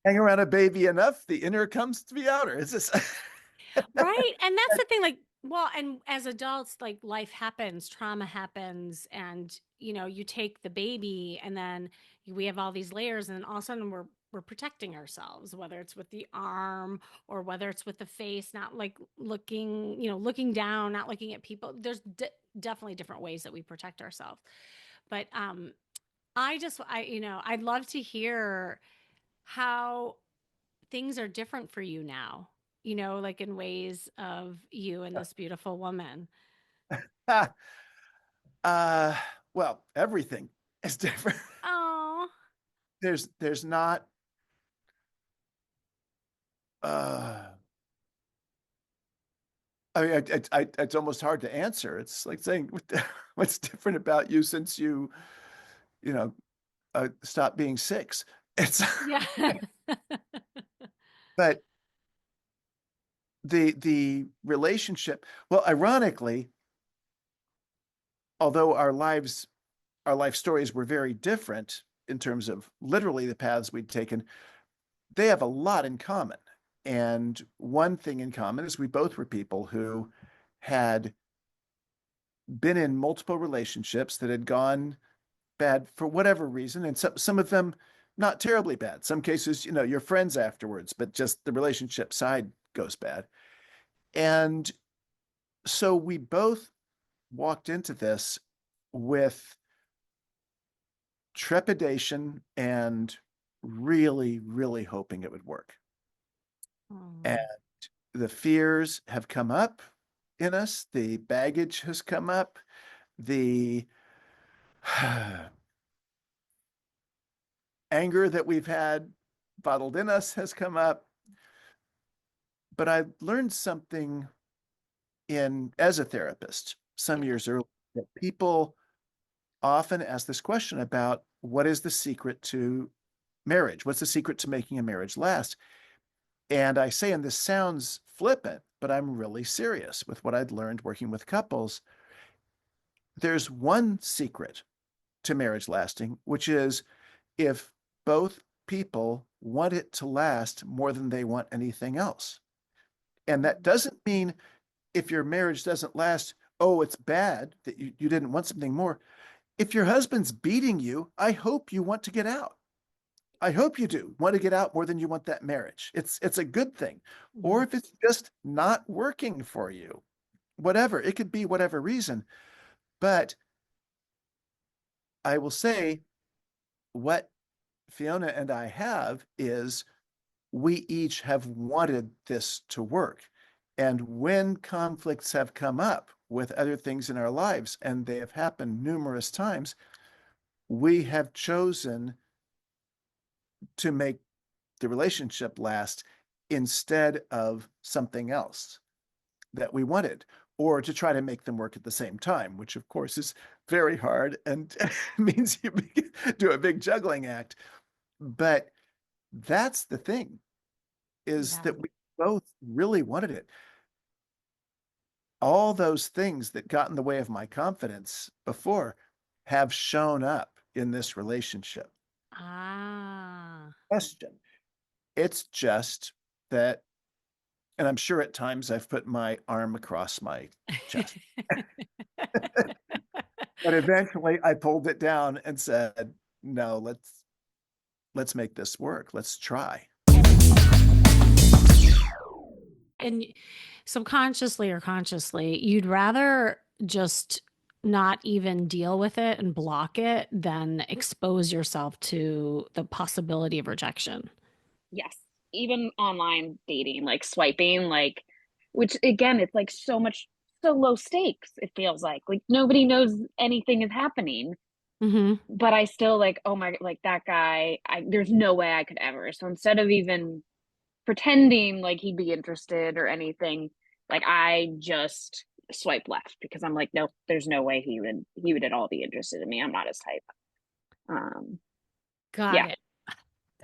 Hang around a baby enough, the inner comes to be outer. It's just Right. And that's the thing, like, well, and as adults, like life happens, trauma happens, and you take the baby and then we have all these layers, and all of a sudden we're protecting ourselves, whether it's with the arm or whether it's with the face, not like looking down, not looking at people. There's definitely different ways that we protect ourselves. But I'd love to hear how things are different for you now, like in ways of you and this beautiful woman. uh well, everything is different. Oh, There's not uh I mean, it's almost hard to answer. It's like saying, what's different about you since you know, stopped being six? It's, Yeah. but the relationship, well, ironically, although our life stories were very different in terms of literally the paths we'd taken, they have a lot in common. And one thing in common is we both were people who had been in multiple relationships that had gone bad for whatever reason, and some of them not terribly bad. Some cases, you're friends afterwards, but just the relationship side goes bad. And so we both walked into this with trepidation and really, really hoping it would work. And Oh. the fears have come up in us, the baggage has come up, the anger that we've had bottled in us has come up. But I learned something in as a therapist some years earlier, that people often ask this question about what is the secret to marriage? What's the secret to making a marriage last? And I say, and this sounds flippant, but I'm really serious with what I'd learned working with couples. There's one secret to marriage lasting, which is if both people want it to last more than they want anything else. And that doesn't mean if your marriage doesn't last, oh, it's bad that you didn't want something more. If your husband's beating you, I hope you want to get out. I hope you do want to get out more than you want that marriage. It's a good thing. Or if it's just not working for you, whatever, it could be whatever reason. But I will say what Fiona and I have is we each have wanted this to work. And when conflicts have come up with other things in our lives, and they have happened numerous times, we have chosen to make the relationship last instead of something else that we wanted, or to try to make them work at the same time, which of course is very hard and means you do a big juggling act. But that's the thing, is Yeah. that we both really wanted it. All those things that got in the way of my confidence before have shown up in this relationship. Ah. Question. It's just that, and I'm sure at times I've put my arm across my chest, but eventually I pulled it down and said, no, let's make this work. Let's try. And subconsciously or consciously, you'd rather just not even deal with it and block it than expose yourself to the possibility of rejection. Yes. Even online dating, like swiping, like, which again, it's like so low stakes, it feels like nobody knows anything is happening. Mm-hmm. But I still like, oh my, like that guy, there's no way I could ever. So instead of even pretending like he'd be interested or anything, like I just swipe left because I'm like, nope, there's no way he would at all be interested in me. I'm not his type. Got Yeah. it.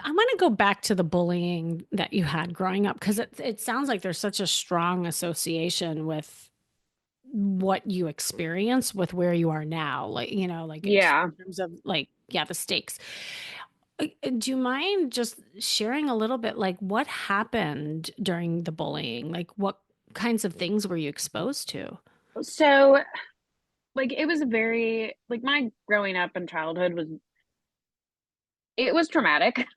I want to go back to the bullying that you had growing up because it sounds like there's such a strong association with what you experience with where you are now. Like, like it's Yeah. in terms of like, yeah, the stakes. Do you mind just sharing a little bit like what happened during the bullying? Like what kinds of things were you exposed to? So like it was very like my growing up and childhood was traumatic.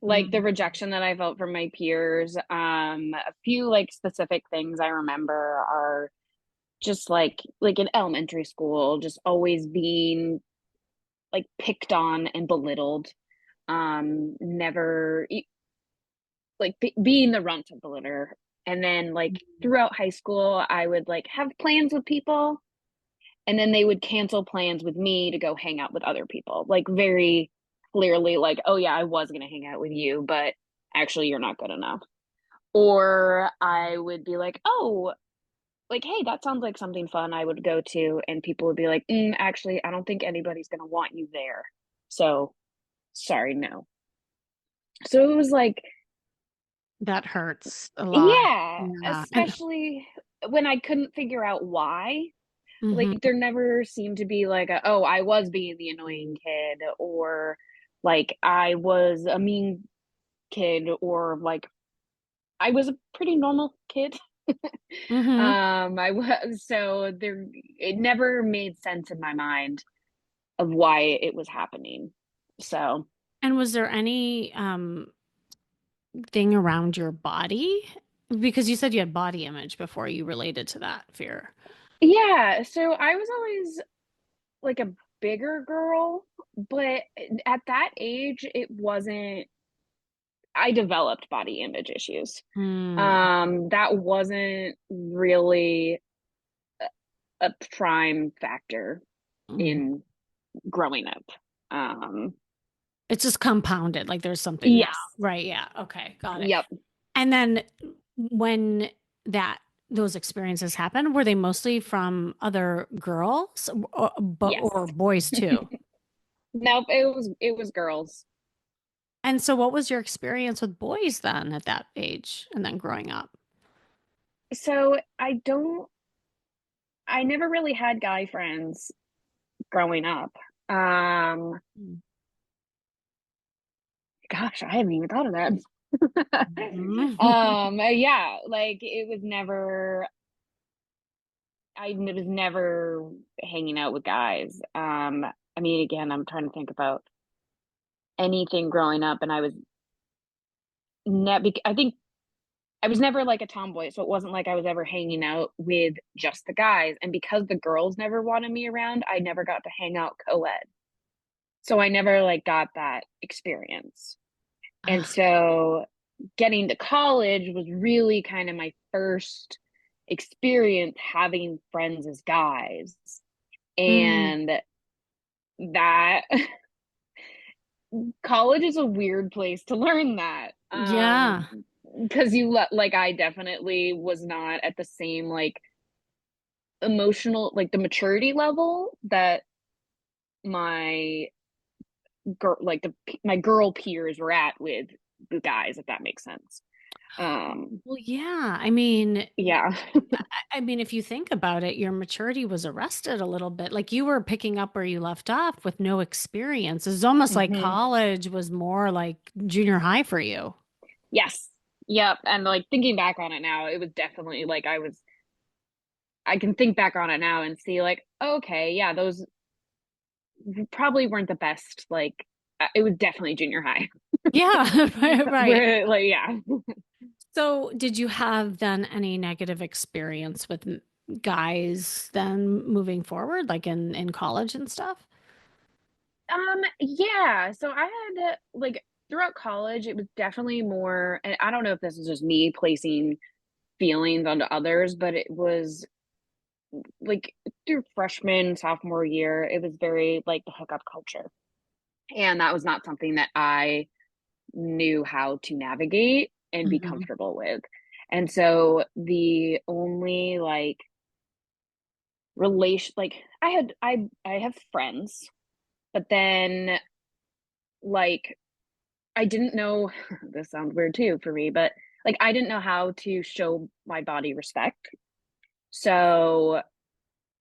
Like the Mm. rejection that I felt from my peers. A few like specific things I remember are just like in elementary school, just always being like picked on and belittled. Never like being the runt of the litter. And then like throughout high school, I would like have plans with people and then they would cancel plans with me to go hang out with other people. Like very clearly like, oh yeah, I was going to hang out with you, but actually you're not good enough. Or I would be like, oh, like, hey, that sounds like something fun I would go to. And people would be like, actually, I don't think anybody's going to want you there. So sorry, no. So it was like, That hurts a lot. yeah, Yeah. And especially when I couldn't figure out why. Like, mhm, there never seemed to be like oh, I was being the annoying kid, or like I was a mean kid, or like I was a pretty normal kid. mhm. I was, so there, it never made sense in my mind of why it was happening. So, And was there any thing around your body? Because you said you had body image before you related to that fear. yeah, so I was always like a bigger girl, but at that age, it wasn't, I developed body image issues. Hmm. That wasn't really a prime factor Mhm. in growing up. Um, It's just compounded, like there's something now. yes. Right. Yeah. Okay. Got it. Yep. And then when that those experiences happen, were they mostly from other girls Yes. or boys too? Nope, it was girls. And so what was your experience with boys then at that age and then growing up? So I never really had guy friends growing up. Um, Mm. Gosh, I haven't even thought of that. Mhm. Yeah, like it was never, I was never hanging out with guys. I mean, again, I'm trying to think about anything growing up, and I was never, I think I was never like a tomboy, so it wasn't like I was ever hanging out with just the guys. And because the girls never wanted me around, I never got to hang out co-ed. So I never like got that experience. And Ah, so getting to college was really kind of my first experience having friends as guys. mm, And that college is a weird place to learn that. yeah. Because like I definitely was not at the same like emotional, like the maturity level that my girl, like my girl peers were at with the guys, if that makes sense. Um, Well, yeah. I mean, yeah. I mean, if you think about it, your maturity was arrested a little bit. Like you were picking up where you left off with no experience. It's almost like Hmm. college was more like junior high for you. Yes. Yep. And like thinking back on it now, it was definitely like I can think back on it now and see like, okay, yeah, those probably weren't the best. Like, it was definitely junior high. Yeah, right, right. Where, like, yeah. So, did you have then any negative experience with guys then moving forward, like in college and stuff? Yeah. So I had like throughout college, it was definitely more, and I don't know if this is just me placing feelings onto others, but it was like through freshman, sophomore year, it was very like the hookup culture. And that was not something that I knew how to navigate and be Hmm. comfortable with. And so the only like relation, like I have friends, but then like I didn't know, this sounds weird too for me, but like I didn't know how to show my body respect. So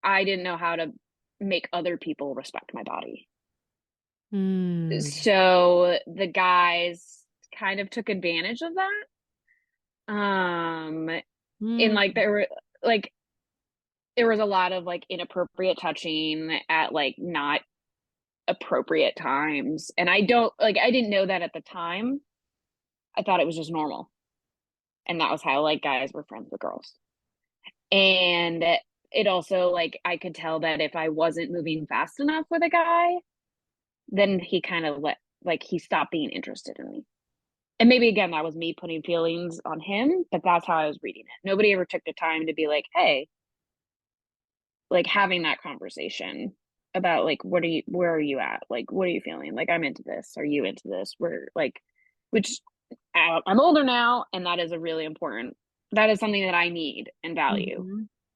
I didn't know how to make other people respect my body. Mm. So the guys kind of took advantage of that. In Mm. like like there was a lot of like inappropriate touching at like not appropriate times. And I don't like I didn't know that at the time. I thought it was just normal. And that was how like guys were friends with girls. And it also like I could tell that if I wasn't moving fast enough with a guy, then he kind of like he stopped being interested in me. And maybe again that was me putting feelings on him, but that's how I was reading it. Nobody ever took the time to be like, hey, like having that conversation about like where are you at? Like what are you feeling? Like I'm into this. Are you into this? We're like which I'm older now and that is a really important, that is something that I need and value.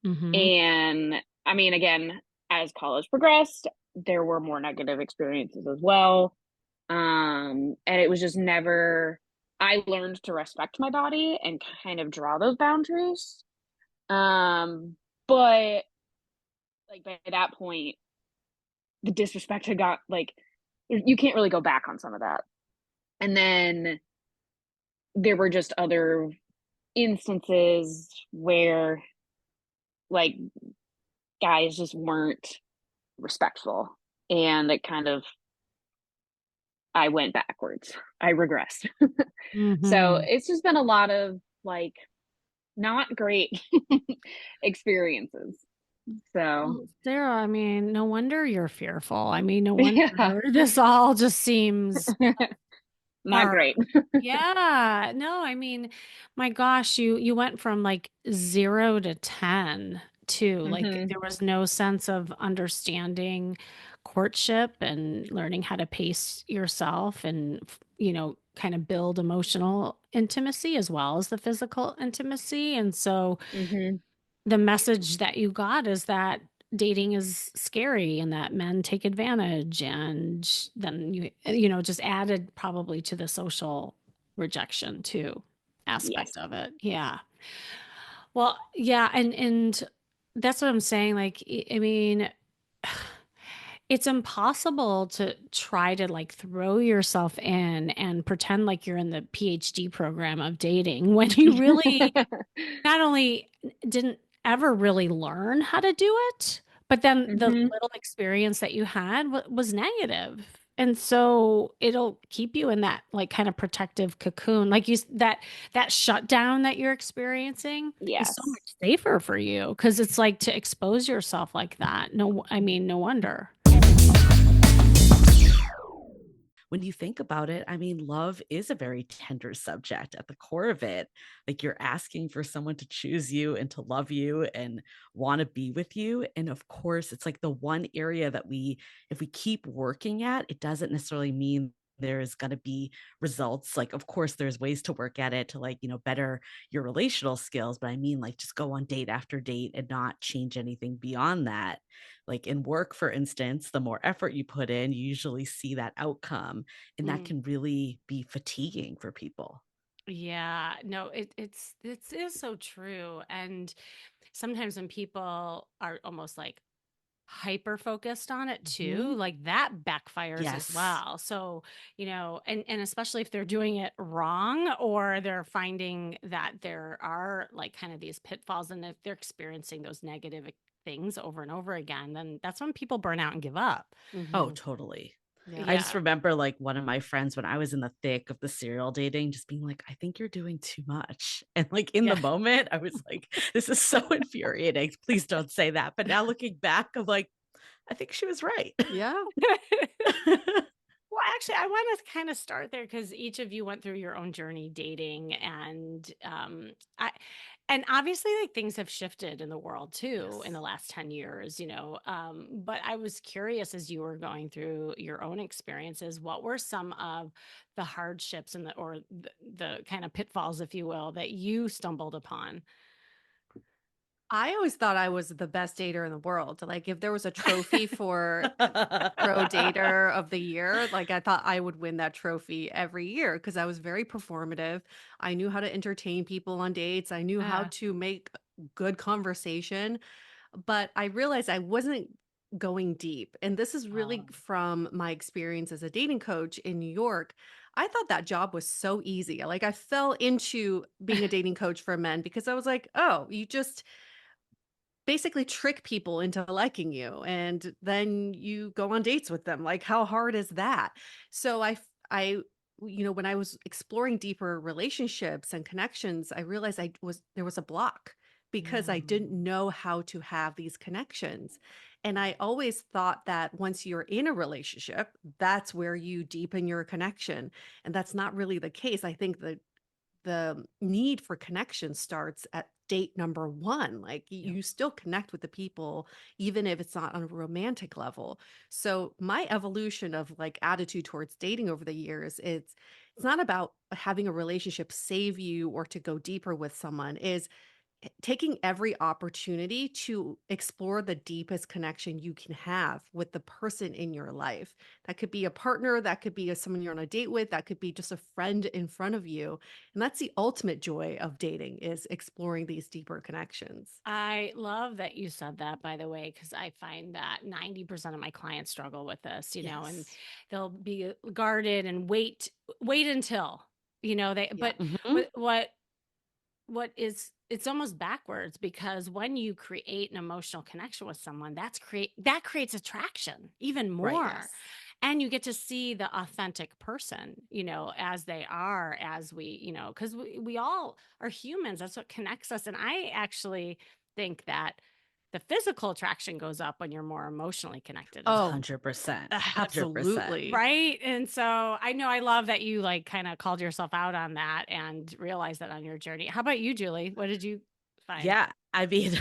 Mhm. Mm-hmm. And I mean, again, as college progressed, there were more negative experiences as well. And it was just never, I learned to respect my body and kind of draw those boundaries. But like by that point, the disrespect had got like, you can't really go back on some of that. And then there were just other instances where like guys just weren't respectful, and it kind of, I went backwards. I regressed. So Mm-hmm. it's just been a lot of like not great experiences. So Well, Sarah, I mean, no wonder you're fearful. I mean, no yeah, wonder this all just seems not hard. great. Yeah, no, I mean, my gosh, you went from like 0 to 10 to like Hmm. there was no sense of understanding courtship and learning how to pace yourself and kind of build emotional intimacy as well as the physical intimacy. And so Hmm. the message that you got is that dating is scary and that men take advantage, and then just added probably to the social rejection too Yes. aspect of it. Yeah. Well, yeah, and that's what I'm saying. Like, I mean, it's impossible to try to like throw yourself in and pretend like you're in the PhD program of dating when you really not only didn't ever really learn how to do it, but then the Hmm. little experience that you had was negative. And so it'll keep you in that like kind of protective cocoon. Like that shutdown that you're experiencing is so Yes. much safer for you because it's like to expose yourself like that. No, I mean, no wonder. When you think about it, I mean, love is a very tender subject at the core of it. Like you're asking for someone to choose you and to love you and want to be with you. And of course, it's like the one area that if we keep working at, it doesn't necessarily mean there's going to be results. Like, of course, there's ways to work at it to like, better your relational skills. But I mean, like, just go on date after date and not change anything beyond that. Like in work, for instance, the more effort you put in, you usually see that outcome. And that Mm. can really be fatiguing for people. Yeah, no, it is so true. And sometimes when people are almost like hyper focused on it too, Mhm. like that backfires as Yes. well. So, and especially if they're doing it wrong or they're finding that there are like kind of these pitfalls and if they're experiencing those negative things over and over again, then that's when people burn out and give up. Oh, Mhm. totally. Yeah. I just Yeah. remember like one of my friends when I was in the thick of the serial dating, just being like, I think you're doing too much. And like in the Yeah. moment, I was like, this is so infuriating. Please don't say that. But now looking back, I'm like, I think she was right. Yeah. Well, actually, I want to kind of start there because each of you went through your own journey dating, and obviously, like things have shifted in the world too in Yes. the last 10 years, But I was curious as you were going through your own experiences, what were some of the hardships and the kind of pitfalls, if you will, that you stumbled upon? I always thought I was the best dater in the world. Like if there was a trophy for pro dater of the year, like I thought I would win that trophy every year because I was very performative. I knew how to entertain people on dates. I knew how Uh, to make good conversation, but I realized I wasn't going deep. And this is really from my experience as a dating coach in New York. I thought that job was so easy. Like I fell into being a dating coach for men because I was like, "Oh, you just basically trick people into liking you and then you go on dates with them. Like how hard is that?" So when I was exploring deeper relationships and connections, I realized there was a block because I didn't know how to have these connections. And I always thought that once you're in a relationship, that's where you deepen your connection. And that's not really the case. I think the need for connection starts at date number one. Like Yep. you still connect with the people, even if it's not on a romantic level. So my evolution of like attitude towards dating over the years, it's not about having a relationship save you or to go deeper with someone. Is taking every opportunity to explore the deepest connection you can have with the person in your life. That could be a partner, that could be someone you're on a date with, that could be just a friend in front of you. And that's the ultimate joy of dating, is exploring these deeper connections. I love that you said that, by the way, because I find that 90% of my clients struggle with this, and they'll be guarded and wait until, Yeah. but what is, it's almost backwards, because when you create an emotional connection with someone, that creates attraction even Right. more. Yes. And you get to see the authentic person, as they are, as we, because we all are humans. That's what connects us. And I actually think that the physical attraction goes up when you're more emotionally connected as well. 100%. 100%. Absolutely. Right. And so I know, I love that you like kind of called yourself out on that and realized that on your journey. How about you, Julie? What did you find? Yeah. I mean,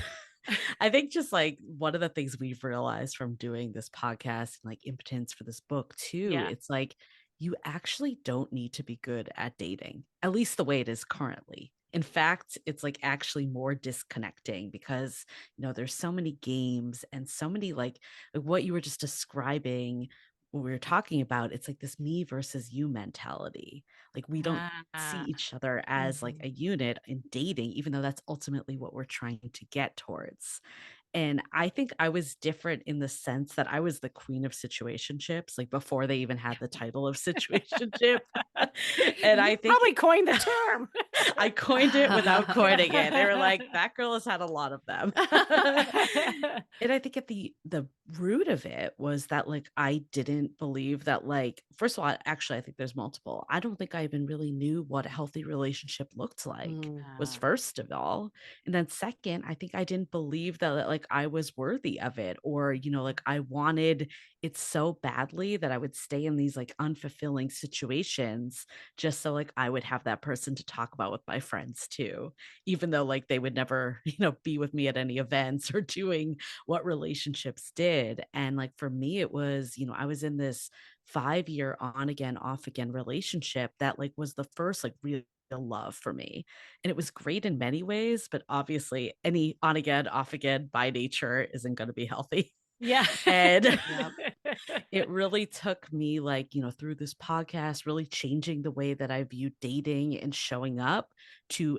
I think just like one of the things we've realized from doing this podcast and like impotence for this book too, Yeah. it's like you actually don't need to be good at dating, at least the way it is currently. In fact, it's like actually more disconnecting because, there's so many games and so many like what you were just describing, what we were talking about. It's like this me versus you mentality. Like we don't see each other as like a unit in dating, even though that's ultimately what we're trying to get towards. And I think I was different in the sense that I was the queen of situationships, like before they even had the title of situationship. And You I think probably coined the term. I coined it without coining it. They were like, that girl has had a lot of them. And I think at the root of it was that like I didn't believe that, like, first of all, actually I think there's multiple. I don't think I even really knew what a healthy relationship looked like, was first of all. And then second, I think I didn't believe that like I was worthy of it, or like I wanted it so badly that I would stay in these like unfulfilling situations just so like I would have that person to talk about with my friends too, even though like they would never, be with me at any events or doing what relationships did. And like for me, it was, I was in this 5-year on again, off again relationship that like was the first like real love for me. And it was great in many ways, but obviously any on again, off again by nature isn't going to be healthy. Yeah. And it really took me like, through this podcast, really changing the way that I view dating and showing up to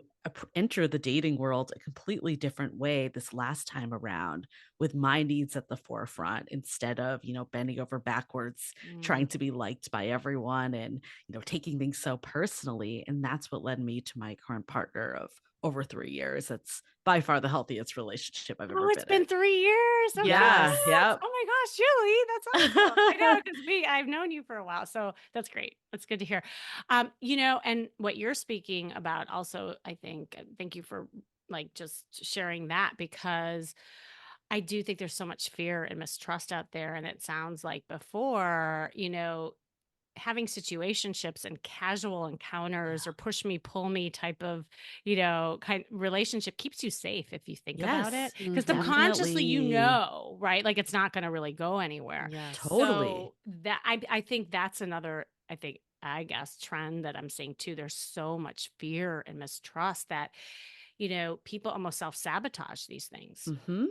enter the dating world a completely different way this last time around, with my needs at the forefront instead of, bending over backwards, trying to be liked by everyone and, taking things so personally. And that's what led me to my current partner of over 3 years. That's by far the healthiest relationship I've ever It's been been in. 3 years. Oh Yeah. my Yeah. gosh. Oh my gosh, Julie, that's awesome. I know, because I've known you for a while, so that's great. That's good to hear. And what you're speaking about also, I think, thank you for like just sharing that, because I do think there's so much fear and mistrust out there. And it sounds like before, having situationships and casual encounters or push me, pull me type of, kind relationship keeps you safe if you think about it. Yes, Because subconsciously, definitely. right? Like it's not going to really go anywhere. Yes. Totally. So that I think that's another, I guess, trend that I'm seeing too. There's so much fear and mistrust that, people almost self-sabotage these things. Mm-hmm.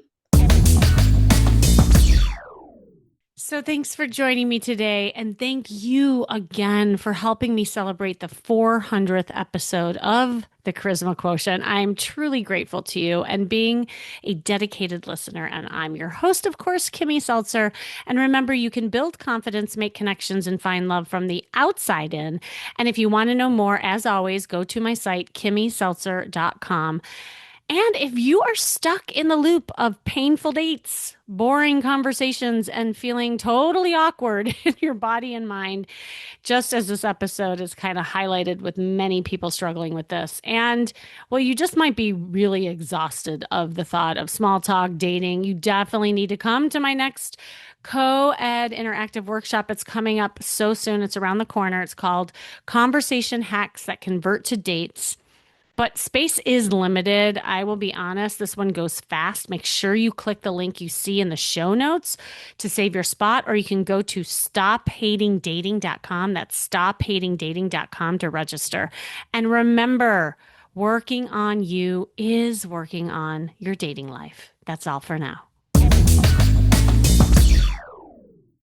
So thanks for joining me today. And thank you again for helping me celebrate the 400th episode of the Charisma Quotient. I'm truly grateful to you and being a dedicated listener. And I'm your host, of course, Kimmy Seltzer. And remember, you can build confidence, make connections, and find love from the outside in. And if you want to know more, as always, go to my site, kimmyseltzer.com. And if you are stuck in the loop of painful dates, boring conversations, and feeling totally awkward in your body and mind, just as this episode is kind of highlighted with many people struggling with this, and well, you just might be really exhausted of the thought of small talk dating, you definitely need to come to my next co-ed interactive workshop. It's coming up so soon. It's around the corner. It's called Conversation Hacks That Convert to Dates. But space is limited. I will be honest, this one goes fast. Make sure you click the link you see in the show notes to save your spot, or you can go to stophatingdating.com. That's stophatingdating.com to register. And remember, working on you is working on your dating life. That's all for now.